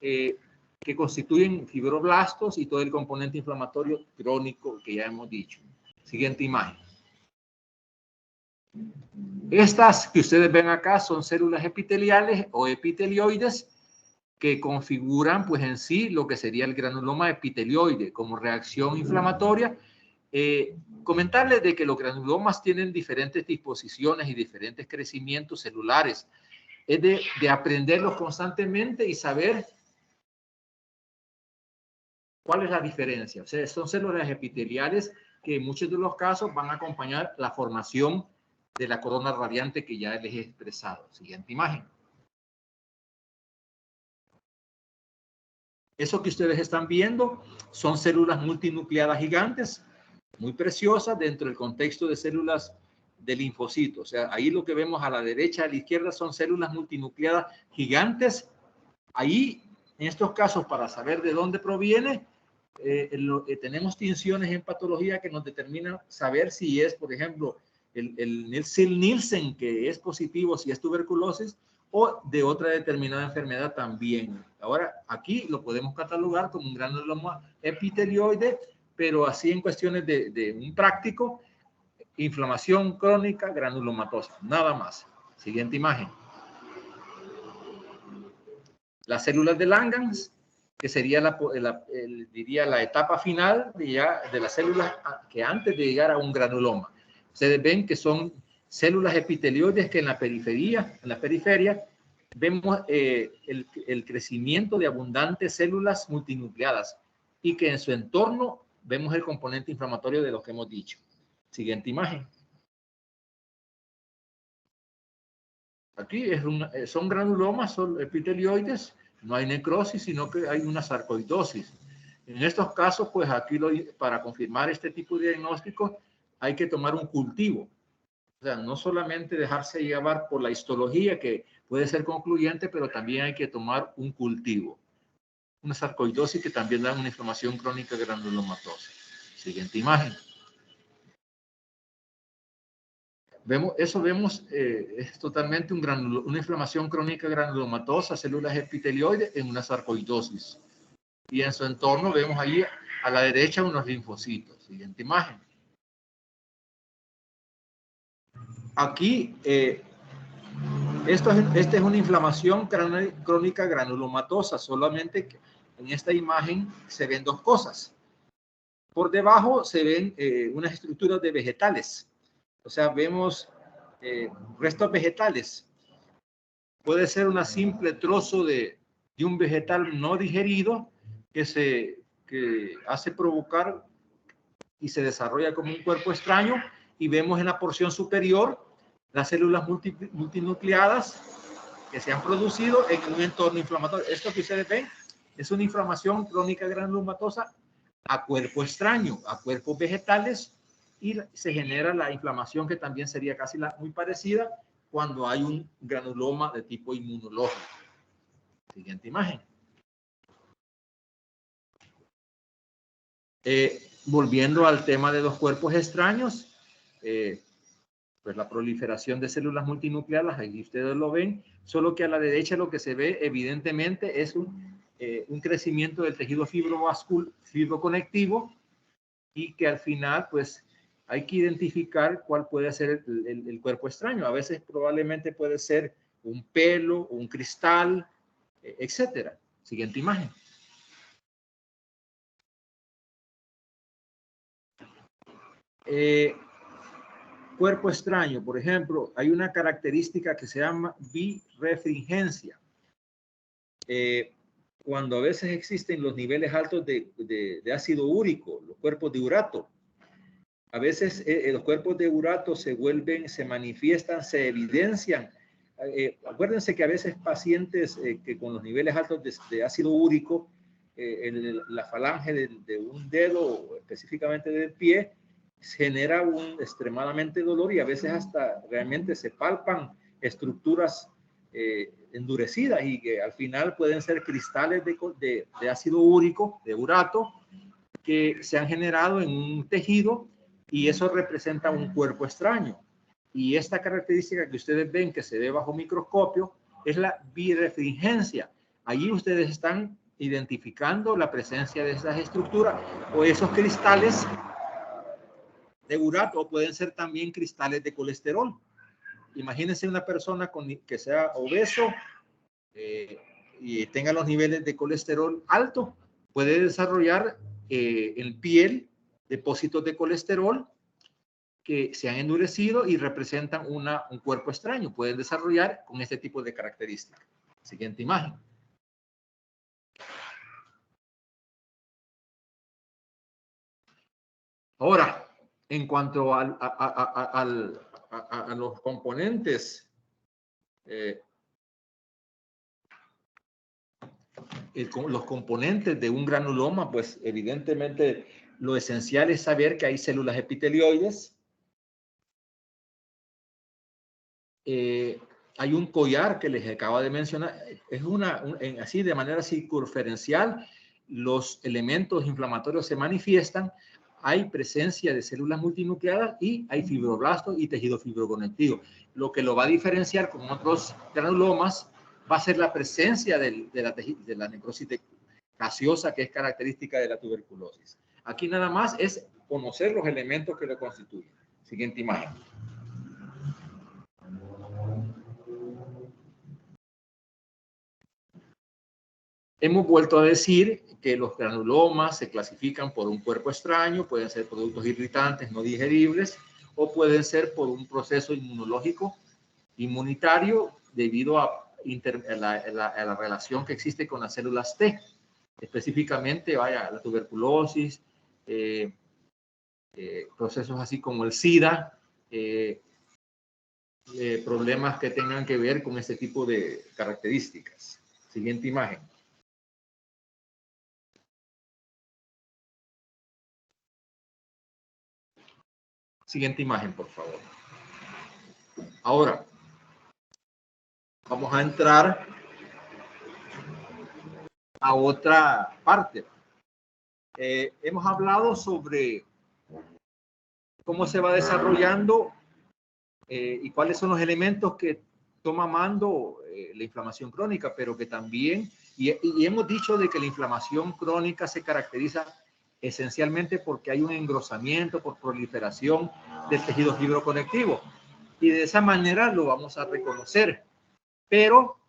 que constituyen fibroblastos y todo el componente inflamatorio crónico que ya hemos dicho. Siguiente imagen. Estas que ustedes ven acá son células epiteliales o epitelioides que configuran pues en sí lo que sería el granuloma epitelioide como reacción inflamatoria. Comentarles de que los granulomas tienen diferentes disposiciones y diferentes crecimientos celulares. Es de aprenderlos constantemente y saber cuál es la diferencia. O sea, son células epiteliales que en muchos de los casos van a acompañar la formación de la corona radiante que ya les he expresado. Siguiente imagen. Eso que ustedes están viendo son células multinucleadas gigantes, muy preciosas dentro del contexto de células de linfocitos. O sea, ahí lo que vemos a la derecha y a la izquierda son células multinucleadas gigantes. Ahí, en estos casos, para saber de dónde proviene, tenemos tinciones en patología que nos determinan saber si es, por ejemplo, el Nielsen, que es positivo, si es tuberculosis, o de otra determinada enfermedad también. Ahora, aquí lo podemos catalogar como un granuloma epitelioide, pero así en cuestiones de un práctico, inflamación crónica granulomatosa, nada más. Siguiente imagen. Las células de Langerhans, que sería diría la etapa final de las células que antes de llegar a un granuloma. Ustedes ven que son células epitelioides que en la periferia vemos el crecimiento de abundantes células multinucleadas y que en su entorno vemos el componente inflamatorio de lo que hemos dicho. Siguiente imagen. Aquí son granulomas, son epitelioides, no hay necrosis, sino que hay una sarcoidosis. En estos casos, pues aquí para confirmar este tipo de diagnóstico hay que tomar un cultivo. O sea, no solamente dejarse llevar por la histología, que puede ser concluyente, pero también hay que tomar un cultivo. Una sarcoidosis que también da una inflamación crónica granulomatosa. Siguiente imagen. Vemos es totalmente una inflamación crónica granulomatosa, células epitelioides en una sarcoidosis. Y en su entorno vemos allí a la derecha unos linfocitos. Siguiente imagen. Aquí, esta es una inflamación crónica granulomatosa, solamente que en esta imagen se ven dos cosas. Por debajo se ven unas estructuras de vegetales. O sea, vemos restos vegetales. Puede ser un simple trozo de un vegetal no digerido que hace provocar y se desarrolla como un cuerpo extraño, y vemos en la porción superior las células multinucleadas que se han producido en un entorno inflamatorio. Esto que ustedes ven es una inflamación crónica granulomatosa a cuerpo extraño, a cuerpos vegetales, y se genera la inflamación que también sería casi muy parecida cuando hay un granuloma de tipo inmunológico. Siguiente imagen. Volviendo al tema de los cuerpos extraños, pues la proliferación de células multinucleadas, ahí ustedes lo ven, solo que a la derecha lo que se ve evidentemente es un crecimiento del tejido fibroconectivo, y que al final pues hay que identificar cuál puede ser el cuerpo extraño. A veces probablemente puede ser un pelo, un cristal, etcétera. Siguiente imagen. Cuerpo extraño, por ejemplo, hay una característica que se llama birefringencia. Cuando a veces existen los niveles altos de ácido úrico, los cuerpos de urato, a veces los cuerpos de urato se manifiestan, se evidencian. Acuérdense que a veces pacientes que con los niveles altos de ácido úrico, la falange de un dedo, específicamente del pie, genera un extremadamente dolor, y a veces hasta realmente se palpan estructuras endurecidas, y que al final pueden ser cristales de ácido úrico, de urato, que se han generado en un tejido, y eso representa un cuerpo extraño. Y esta característica que ustedes ven que se ve bajo microscopio es la birefringencia. Allí ustedes están identificando la presencia de esas estructuras o esos cristales de urato, o pueden ser también cristales de colesterol. Imagínense una persona que sea obeso y tenga los niveles de colesterol alto, puede desarrollar en piel depósitos de colesterol que se han endurecido y representan un cuerpo extraño. Pueden desarrollar con este tipo de características. Siguiente imagen. Ahora, en cuanto a los componentes, los componentes de un granuloma, pues evidentemente lo esencial es saber que hay células epitelioides. Hay un collar que les acabo de mencionar. Es así de manera circunferencial, los elementos inflamatorios se manifiestan. Hay presencia de células multinucleadas y hay fibroblastos y tejido fibroconectivo. Lo que lo va a diferenciar con otros granulomas va a ser la presencia de la necrosis gaseosa, que es característica de la tuberculosis. Aquí nada más es conocer los elementos que lo constituyen. Siguiente imagen. Hemos vuelto a decir que los granulomas se clasifican por un cuerpo extraño, pueden ser productos irritantes no digeribles, o pueden ser por un proceso inmunológico inmunitario debido a la relación que existe con las células T. Específicamente, la tuberculosis, procesos así como el SIDA, problemas que tengan que ver con este tipo de características. Siguiente imagen. Siguiente imagen, por favor. Ahora, vamos a entrar a otra parte. Hemos hablado sobre cómo se va desarrollando y cuáles son los elementos que toma mando la inflamación crónica, pero que también, y hemos dicho de que la inflamación crónica se caracteriza esencialmente porque hay un engrosamiento por proliferación del tejido fibroconectivo, y de esa manera lo vamos a reconocer. Pero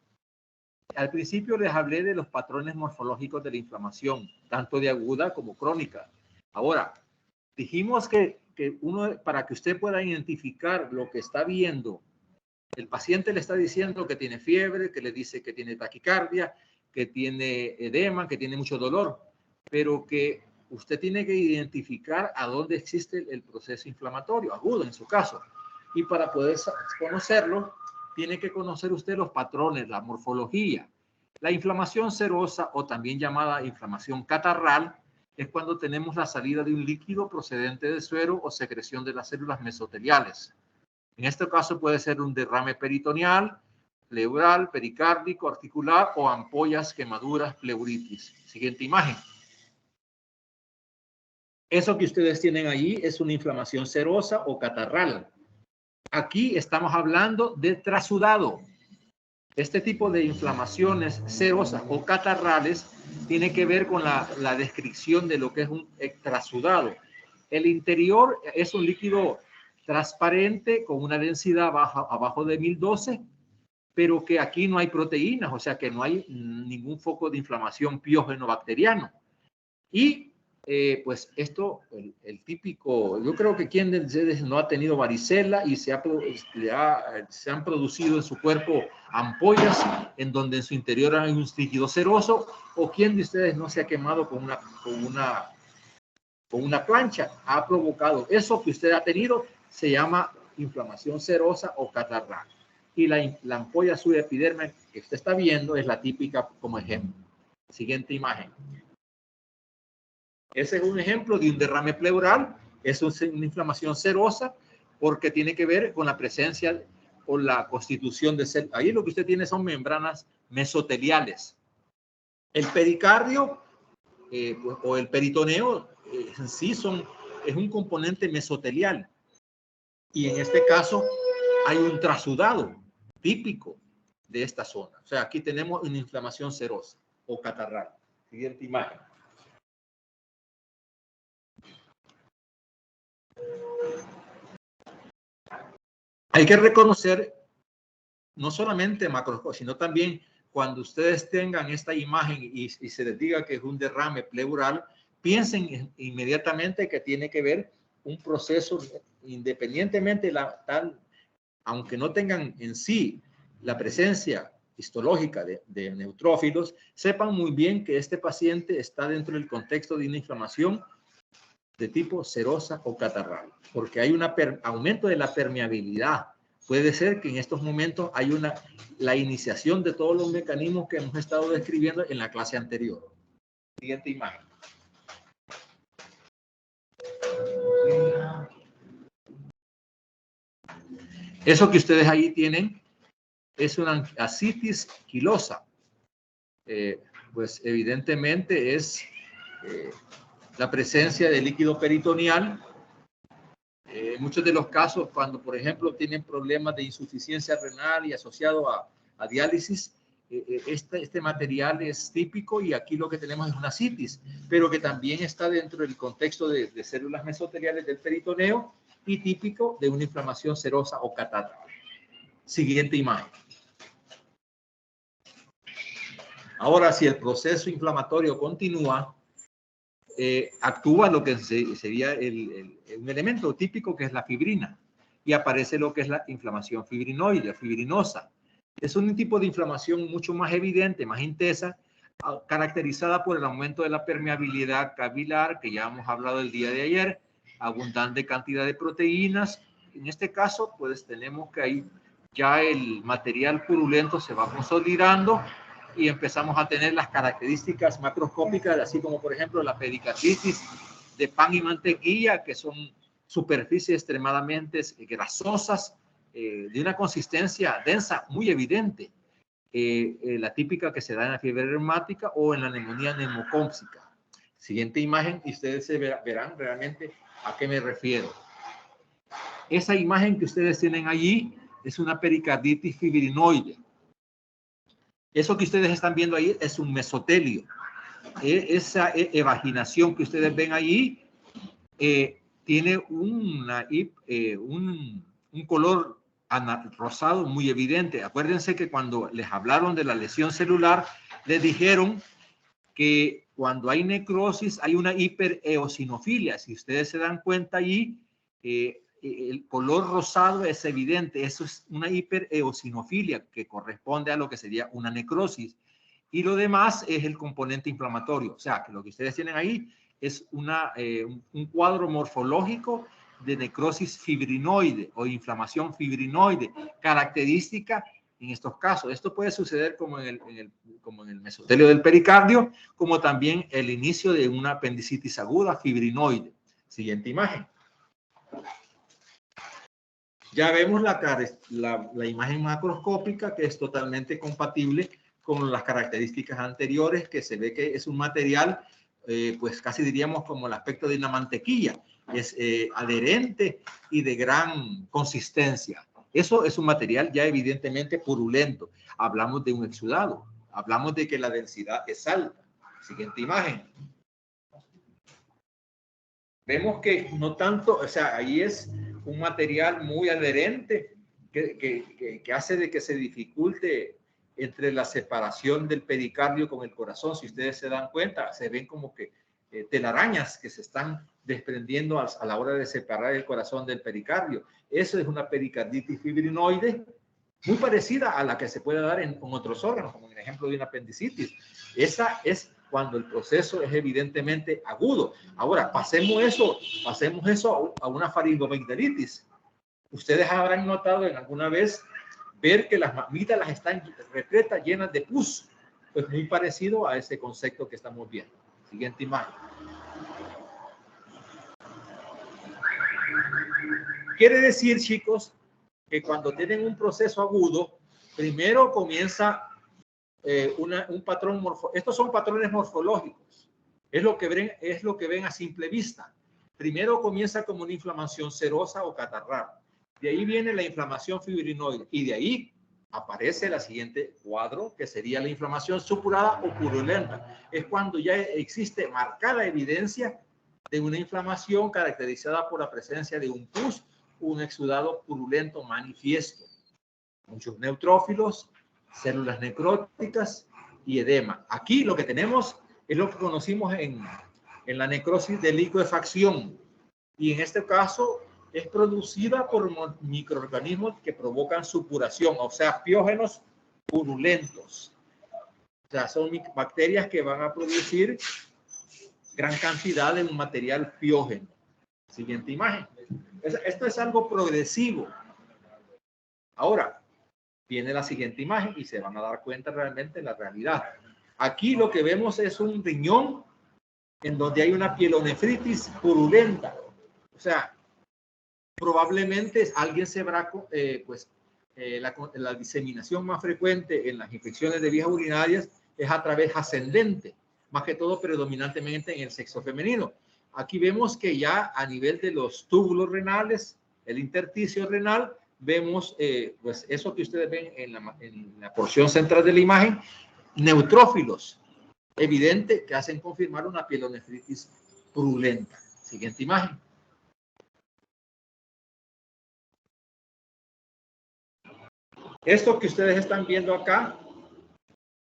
al principio les hablé de los patrones morfológicos de la inflamación, tanto de aguda como crónica. Ahora, dijimos que uno, para que usted pueda identificar lo que está viendo, el paciente le está diciendo que tiene fiebre, que le dice que tiene taquicardia, que tiene edema, que tiene mucho dolor, pero que usted tiene que identificar a dónde existe el proceso inflamatorio, agudo en su caso. Y para poder conocerlo, tiene que conocer usted los patrones, la morfología. La inflamación serosa, o también llamada inflamación catarral, es cuando tenemos la salida de un líquido procedente de suero o secreción de las células mesoteliales. En este caso puede ser un derrame peritoneal, pleural, pericárdico, articular o ampollas, quemaduras, pleuritis. Siguiente imagen. Eso que ustedes tienen allí es una inflamación serosa o catarral. Aquí estamos hablando de trasudado. Este tipo de inflamaciones serosas o catarrales tiene que ver con la descripción de lo que es un trasudado. El interior es un líquido transparente con una densidad abajo de 1012, pero que aquí no hay proteínas, o sea que no hay ningún foco de inflamación piógeno bacteriano. Y pues esto, el típico, yo creo que quien de ustedes no ha tenido varicela y se han producido en su cuerpo ampollas en donde en su interior hay un líquido seroso, o quien de ustedes no se ha quemado con una plancha, ha provocado eso que usted ha tenido, se llama inflamación serosa o catarral. Y la ampolla subepidermal que usted está viendo es la típica como ejemplo. Siguiente imagen. Ese es un ejemplo de un derrame pleural. Es una inflamación serosa porque tiene que ver con la presencia o la constitución de células. Ahí lo que usted tiene son membranas mesoteliales. El pericardio o el peritoneo en sí es un componente mesotelial. Y en este caso hay un trasudado típico de esta zona. O sea, aquí tenemos una inflamación serosa o catarral. Siguiente imagen. Hay que reconocer no solamente macroscopio, sino también cuando ustedes tengan esta imagen y se les diga que es un derrame pleural, piensen inmediatamente que tiene que ver un proceso independientemente, aunque no tengan en sí la presencia histológica de neutrófilos, sepan muy bien que este paciente está dentro del contexto de una inflamación de tipo serosa o catarral, porque hay un aumento de la permeabilidad. Puede ser que en estos momentos hay la iniciación de todos los mecanismos que hemos estado describiendo en la clase anterior. Siguiente imagen. Eso que ustedes ahí tienen es una ascitis quilosa. Pues evidentemente es la presencia de líquido peritoneal. En muchos de los casos, cuando por ejemplo tienen problemas de insuficiencia renal y asociado a diálisis, este material es típico, y aquí lo que tenemos es una ascitis, pero que también está dentro del contexto de células mesoteliales del peritoneo y típico de una inflamación serosa o catarral. Siguiente imagen. Ahora, si el proceso inflamatorio continúa, actúa lo que sería un elemento típico, que es la fibrina, y aparece lo que es la inflamación fibrinoide, fibrinosa. Es un tipo de inflamación mucho más evidente, más intensa, caracterizada por el aumento de la permeabilidad capilar, que ya hemos hablado el día de ayer, abundante cantidad de proteínas. En este caso, pues tenemos que ahí ya el material purulento se va consolidando y empezamos a tener las características macroscópicas, así como por ejemplo la pericarditis de pan y mantequilla, que son superficies extremadamente grasosas, de una consistencia densa muy evidente, la típica que se da en la fiebre reumática o en la neumonía neumocóxica. Siguiente imagen y ustedes verán realmente a qué me refiero. Esa imagen que ustedes tienen allí es una pericarditis fibrinoide. Eso que ustedes están viendo ahí es un mesotelio. Esa evaginación que ustedes ven ahí tiene un color rosado muy evidente. Acuérdense que cuando les hablaron de la lesión celular, les dijeron que Cuando hay necrosis, hay una hipereosinofilia. Si ustedes se dan cuenta allí, el color rosado es evidente. Eso es una hipereosinofilia que corresponde a lo que sería una necrosis. Y lo demás es el componente inflamatorio. O sea, que lo que ustedes tienen ahí es un cuadro morfológico de necrosis fibrinoide o inflamación fibrinoide, característica en estos casos. Esto puede suceder como en el mesotelio del pericardio, como también el inicio de una apendicitis aguda fibrinoide. Siguiente imagen. Ya vemos la imagen macroscópica, que es totalmente compatible con las características anteriores, que se ve que es un material, pues casi diríamos como el aspecto de una mantequilla. Es adherente y de gran consistencia. Eso es un material ya evidentemente purulento. Hablamos de un exudado. Hablamos de que la densidad es alta. Siguiente imagen. Vemos que no tanto, o sea, ahí es un material muy adherente que hace de que se dificulte entre la separación del pericardio con el corazón. Si ustedes se dan cuenta, se ven como que telarañas que se están desprendiendo a la hora de separar el corazón del pericardio. Eso es una pericarditis fibrinoide muy parecida a la que se puede dar con otros órganos, como en el ejemplo de una apendicitis. Esa es cuando el proceso es evidentemente agudo. Ahora, pasemos eso a una faringoamigdalitis. Ustedes habrán notado en alguna vez ver que las amígdalas están repletas, llenas de pus. Pues muy parecido a ese concepto que estamos viendo. Siguiente imagen. Quiere decir, chicos, que cuando tienen un proceso agudo, primero comienza un patrón estos son patrones morfológicos. Es lo que ven a simple vista. Primero comienza como una inflamación serosa o catarral. De ahí viene la inflamación fibrinoide y de ahí aparece la siguiente cuadro, que sería la inflamación supurada o purulenta. Es cuando ya existe marcada evidencia de una inflamación caracterizada por la presencia de un pus, un exudado purulento manifiesto. Muchos neutrófilos, células necróticas y edema. Aquí lo que tenemos es lo que conocimos en la necrosis de liquefacción. Y en este caso es producida por microorganismos que provocan supuración, o sea, piógenos purulentos. O sea, son bacterias que van a producir gran cantidad de un material piógeno. Siguiente imagen. Esto es algo progresivo. Ahora, viene la siguiente imagen y se van a dar cuenta realmente de la realidad. Aquí lo que vemos es un riñón en donde hay una pielonefritis purulenta. O sea, probablemente alguien se verá, la diseminación más frecuente en las infecciones de vías urinarias es a través ascendente, más que todo predominantemente en el sexo femenino. Aquí vemos que ya a nivel de los túbulos renales, el intersticio renal, vemos pues eso que ustedes ven en la porción central de la imagen, neutrófilos, evidente que hacen confirmar una pielonefritis purulenta. Siguiente imagen. Esto que ustedes están viendo acá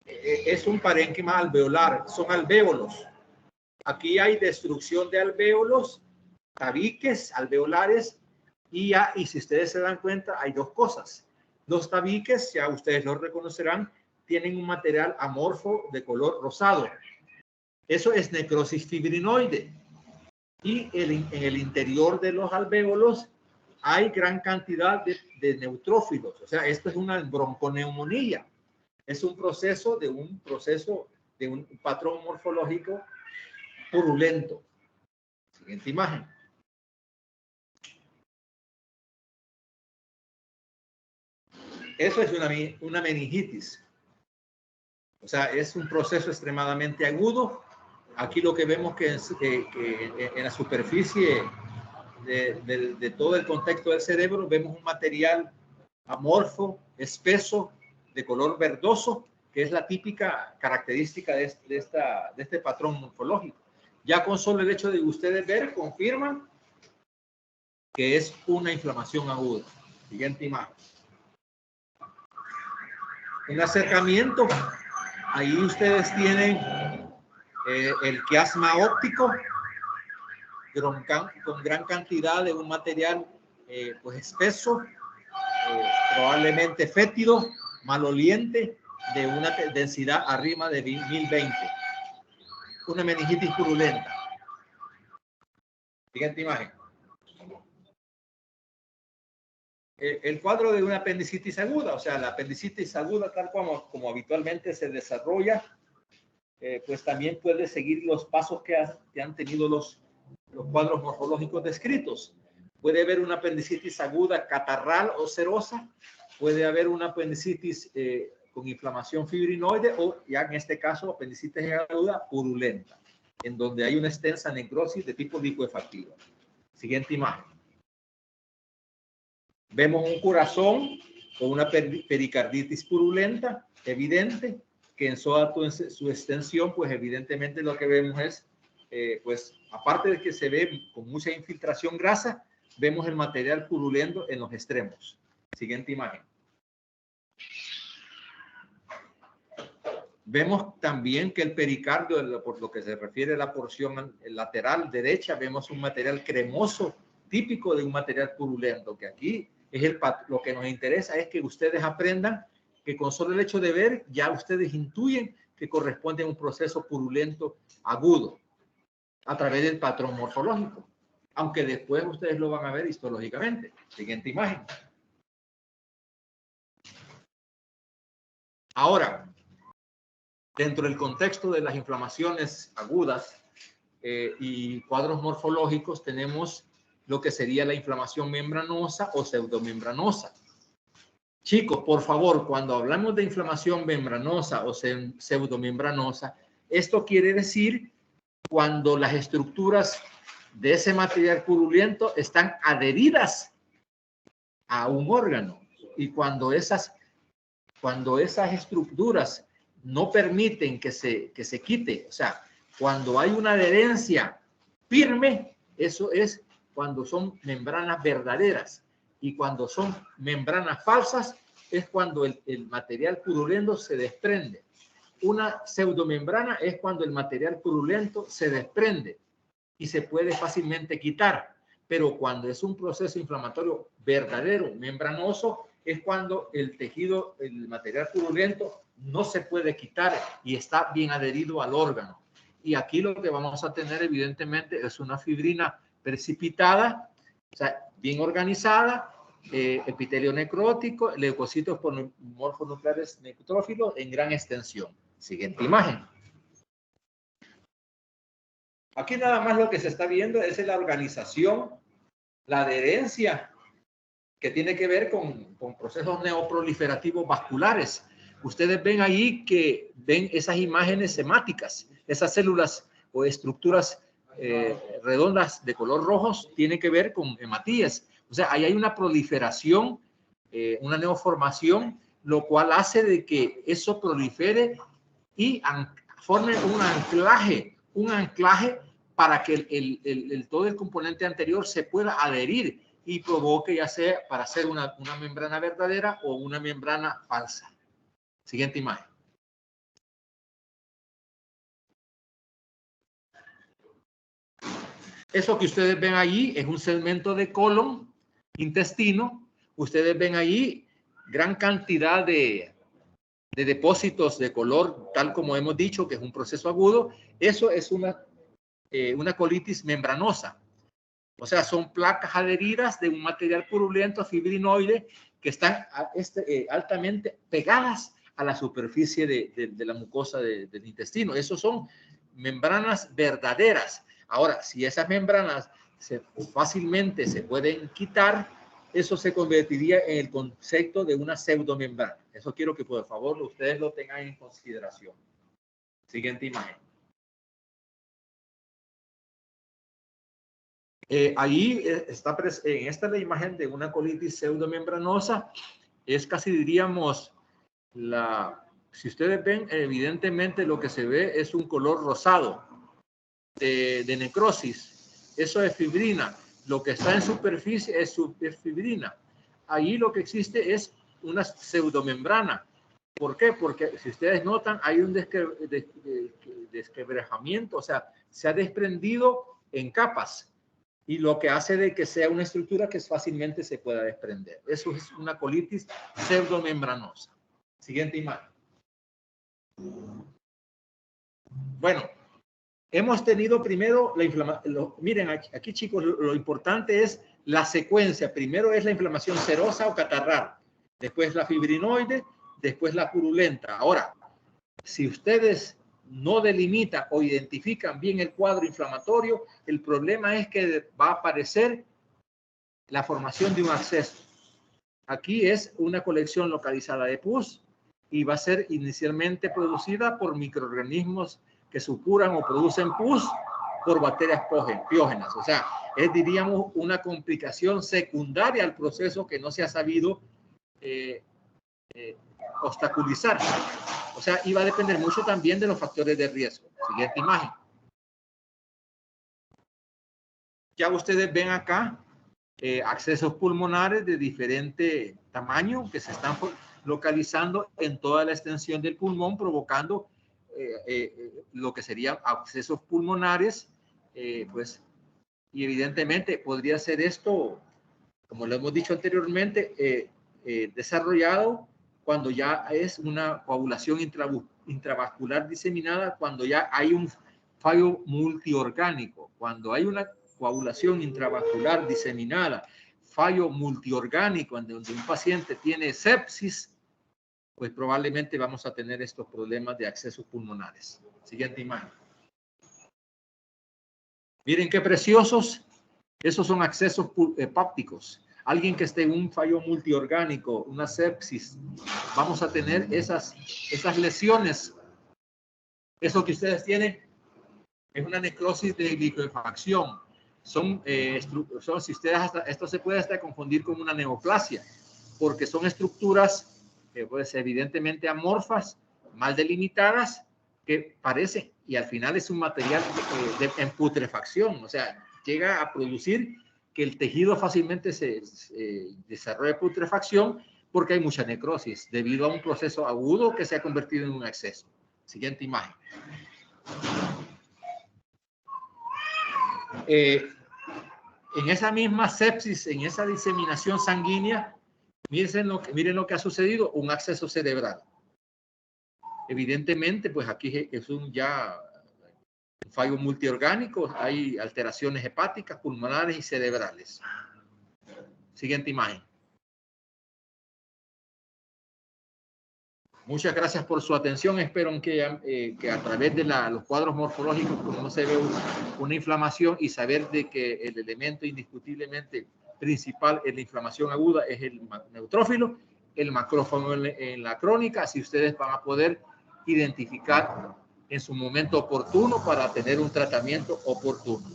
es un parénquima alveolar, son alvéolos. Aquí hay destrucción de alvéolos, tabiques alveolares y si ustedes se dan cuenta hay dos cosas. Los tabiques, ya ustedes lo reconocerán, tienen un material amorfo de color rosado. Eso es necrosis fibrinoide. Y en el interior de los alvéolos hay gran cantidad de neutrófilos. O sea, esto es una bronconeumonía. Es un proceso de un patrón morfológico purulento. Siguiente imagen. Eso es una meningitis. O sea, es un proceso extremadamente agudo. Aquí lo que vemos que en la superficie de todo el contexto del cerebro vemos un material amorfo, espeso, de color verdoso, que es la típica característica de este patrón morfológico. Ya con solo el hecho de ustedes ver, confirman que es una inflamación aguda. Siguiente imagen. Un acercamiento. Ahí ustedes tienen el quiasma óptico con gran cantidad de un material pues espeso, probablemente fétido, maloliente, de una densidad arriba de 1020. Una meningitis purulenta. Siguiente imagen. El cuadro de una apendicitis aguda, o sea, la apendicitis aguda tal como habitualmente se desarrolla, pues también puede seguir los pasos que han tenido los cuadros morfológicos descritos. Puede haber una apendicitis aguda catarral o serosa, puede haber una apendicitis con inflamación fibrinoide o ya en este caso apendicitis aguda purulenta, en donde hay una extensa necrosis de tipo licuefactiva. Siguiente imagen. Vemos un corazón con una pericarditis purulenta evidente, que en su extensión, pues evidentemente lo que vemos es, pues aparte de que se ve con mucha infiltración grasa, vemos el material purulento en los extremos. Siguiente imagen. Vemos también que el pericardio, por lo que se refiere a la porción lateral derecha, vemos un material cremoso típico de un material purulento, que aquí es lo que nos interesa es que ustedes aprendan que con solo el hecho de ver, ya ustedes intuyen que corresponde a un proceso purulento agudo a través del patrón morfológico, aunque después ustedes lo van a ver histológicamente. Siguiente imagen. Ahora, dentro del contexto de las inflamaciones agudas y cuadros morfológicos, tenemos lo que sería la inflamación membranosa o pseudomembranosa. Chicos, por favor, cuando hablamos de inflamación membranosa o pseudomembranosa, esto quiere decir cuando las estructuras de ese material purulento están adheridas a un órgano y cuando esas estructuras no permiten que se quite, o sea, cuando hay una adherencia firme, eso es cuando son membranas verdaderas. Y cuando son membranas falsas, es cuando el material purulento se desprende. Una pseudomembrana es cuando el material purulento se desprende y se puede fácilmente quitar. Pero cuando es un proceso inflamatorio verdadero, membranoso, es cuando el tejido, el material purulento, no se puede quitar y está bien adherido al órgano. Y aquí lo que vamos a tener, evidentemente, es una fibrina precipitada, o sea, bien organizada, epitelio necrótico, leucocitos morfonucleares neutrófilos en gran extensión. Siguiente imagen. Aquí nada más lo que se está viendo es la organización, la adherencia, que tiene que ver con procesos neoproliferativos vasculares. Ustedes ven ahí que ven esas imágenes semáticas, esas células o estructuras redondas de color rojos, tiene que ver con hematíes. O sea, ahí hay una proliferación, una neoformación, lo cual hace de que eso prolifere y forme un anclaje para que todo el componente anterior se pueda adherir y provoque ya sea para hacer una membrana verdadera o una membrana falsa. Siguiente imagen. Eso que ustedes ven allí es un segmento de colon, intestino. Ustedes ven allí gran cantidad de depósitos de color, tal como hemos dicho, que es un proceso agudo. Eso es una colitis membranosa. O sea, son placas adheridas de un material purulento fibrinoide que están altamente pegadas a la superficie de la mucosa del intestino. Esos son membranas verdaderas. Ahora, si esas membranas fácilmente se pueden quitar, eso se convertiría en el concepto de una pseudomembrana. Eso quiero que por favor ustedes lo tengan en consideración. Siguiente imagen. Ahí está en esta la imagen de una colitis pseudomembranosa. Es casi diríamos si ustedes ven, evidentemente lo que se ve es un color rosado de necrosis. Eso es fibrina. Lo que está en superficie es fibrina. Ahí lo que existe es una pseudomembrana ¿Por qué? Porque si ustedes notan, hay un desquebrajamiento, o sea, se ha desprendido en capas, y lo que hace de que sea una estructura que fácilmente se pueda desprender. Eso es una colitis pseudomembranosa. Siguiente imagen. Bueno, hemos tenido primero la inflamación. Miren, aquí chicos, lo importante es la secuencia. Primero es la inflamación serosa o catarral, después la fibrinoide, después la purulenta. Ahora, si ustedes no delimitan o identifican bien el cuadro inflamatorio, el problema es que va a aparecer la formación de un absceso. Aquí es una colección localizada de pus y va a ser inicialmente producida por microorganismos que supuran o producen pus por bacterias piógenas. O sea, es, diríamos, una complicación secundaria al proceso que no se ha sabido obstaculizar. O sea, y va a depender mucho también de los factores de riesgo. Siguiente imagen. Ya ustedes ven acá accesos pulmonares de diferente tamaño que se están localizando en toda la extensión del pulmón, provocando lo que serían accesos pulmonares, pues, y evidentemente podría ser esto, como lo hemos dicho anteriormente, desarrollado cuando ya es una coagulación intravascular diseminada, cuando ya hay un fallo multiorgánico, cuando hay una coagulación intravascular diseminada, fallo multiorgánico, en donde un paciente tiene sepsis, pues probablemente vamos a tener estos problemas de accesos pulmonares. Siguiente imagen. Miren qué preciosos. Esos son accesos hepáticos. Alguien que esté en un fallo multiorgánico, una sepsis, vamos a tener esas lesiones. Eso que ustedes tienen es una necrosis de liquefacción. Son, si ustedes esto se puede hasta confundir con una neoplasia, porque son estructuras pues evidentemente amorfas, mal delimitadas, que parecen, y al final es un material en putrefacción, o sea, llega a producir que el tejido fácilmente se desarrolle putrefacción porque hay mucha necrosis debido a un proceso agudo que se ha convertido en un exceso. Siguiente imagen. En esa misma sepsis, en esa diseminación sanguínea, miren lo que ha sucedido, un acceso cerebral. Evidentemente, pues aquí es un fallo multiorgánico, hay alteraciones hepáticas, pulmonares y cerebrales. Siguiente imagen. Muchas gracias por su atención. Espero que a través de los cuadros morfológicos, como se ve una inflamación, y saber de que el elemento indiscutiblemente principal en la inflamación aguda es el neutrófilo, el macrófago en la crónica, así ustedes van a poder identificar en su momento oportuno para tener un tratamiento oportuno.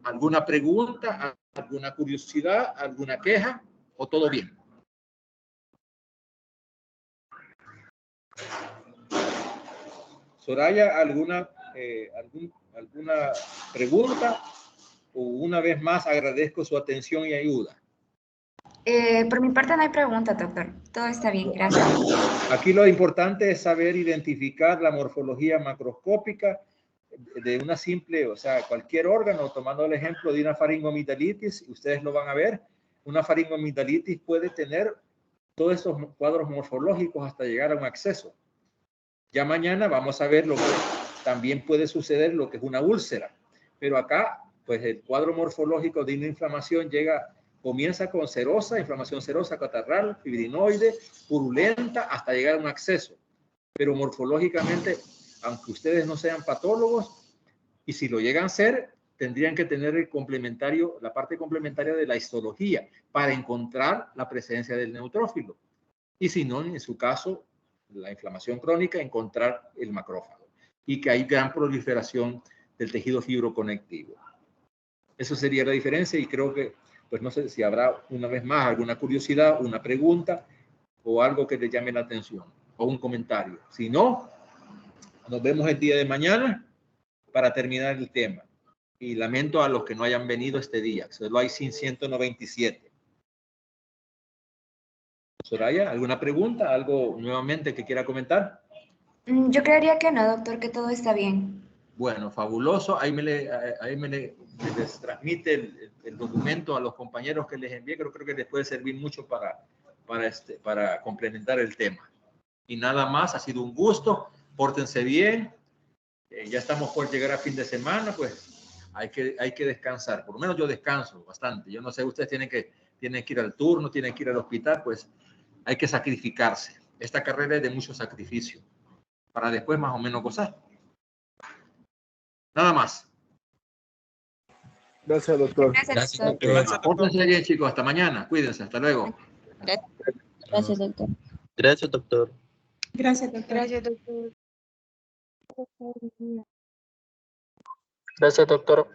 ¿Alguna pregunta, alguna curiosidad, alguna queja o todo bien? Soraya, ¿alguna pregunta? O una vez más agradezco su atención y ayuda. Por mi parte no hay pregunta, doctor. Todo está bien, gracias. Aquí lo importante es saber identificar la morfología macroscópica de una simple, o sea, cualquier órgano, tomando el ejemplo de una faringomidalitis, ustedes lo van a ver, una faringomidalitis puede tener todos estos cuadros morfológicos hasta llegar a un acceso. Ya mañana vamos a ver lo que también puede suceder, lo que es una úlcera. Pero acá, pues el cuadro morfológico de una inflamación comienza con serosa, inflamación serosa, catarral, fibrinoide, purulenta, hasta llegar a un acceso. Pero morfológicamente, aunque ustedes no sean patólogos, y si lo llegan a ser, tendrían que tener la parte complementaria de la histología para encontrar la presencia del neutrófilo. Y si no, en su caso, la inflamación crónica, encontrar el macrófago. Y que hay gran proliferación del tejido fibroconectivo. Eso sería la diferencia, y creo que, pues no sé si habrá una vez más alguna curiosidad, una pregunta o algo que les llame la atención o un comentario. Si no, nos vemos el día de mañana para terminar el tema. Y lamento a los que no hayan venido este día. Solo hay 197. Soraya, ¿alguna pregunta? ¿Algo nuevamente que quiera comentar? Yo creería que no, doctor, que todo está bien. Bueno, fabuloso. Ahí me les transmite el documento a los compañeros que les envié. Creo que les puede servir mucho para complementar el tema. Y nada más, ha sido un gusto. Pórtense bien. Ya estamos por llegar a fin de semana, pues hay que descansar. Por lo menos yo descanso bastante. Yo no sé, ustedes tienen que ir al turno, tienen que ir al hospital, pues hay que sacrificarse. Esta carrera es de mucho sacrificio para después más o menos gozar. Nada más. Gracias, doctor. Gracias, doctor. Gracias, doctor. Pórtense bien, chicos. Hasta mañana. Cuídense. Hasta luego. Gracias, doctor. Gracias, doctor. Gracias, doctor. Gracias, doctor. Gracias, doctor.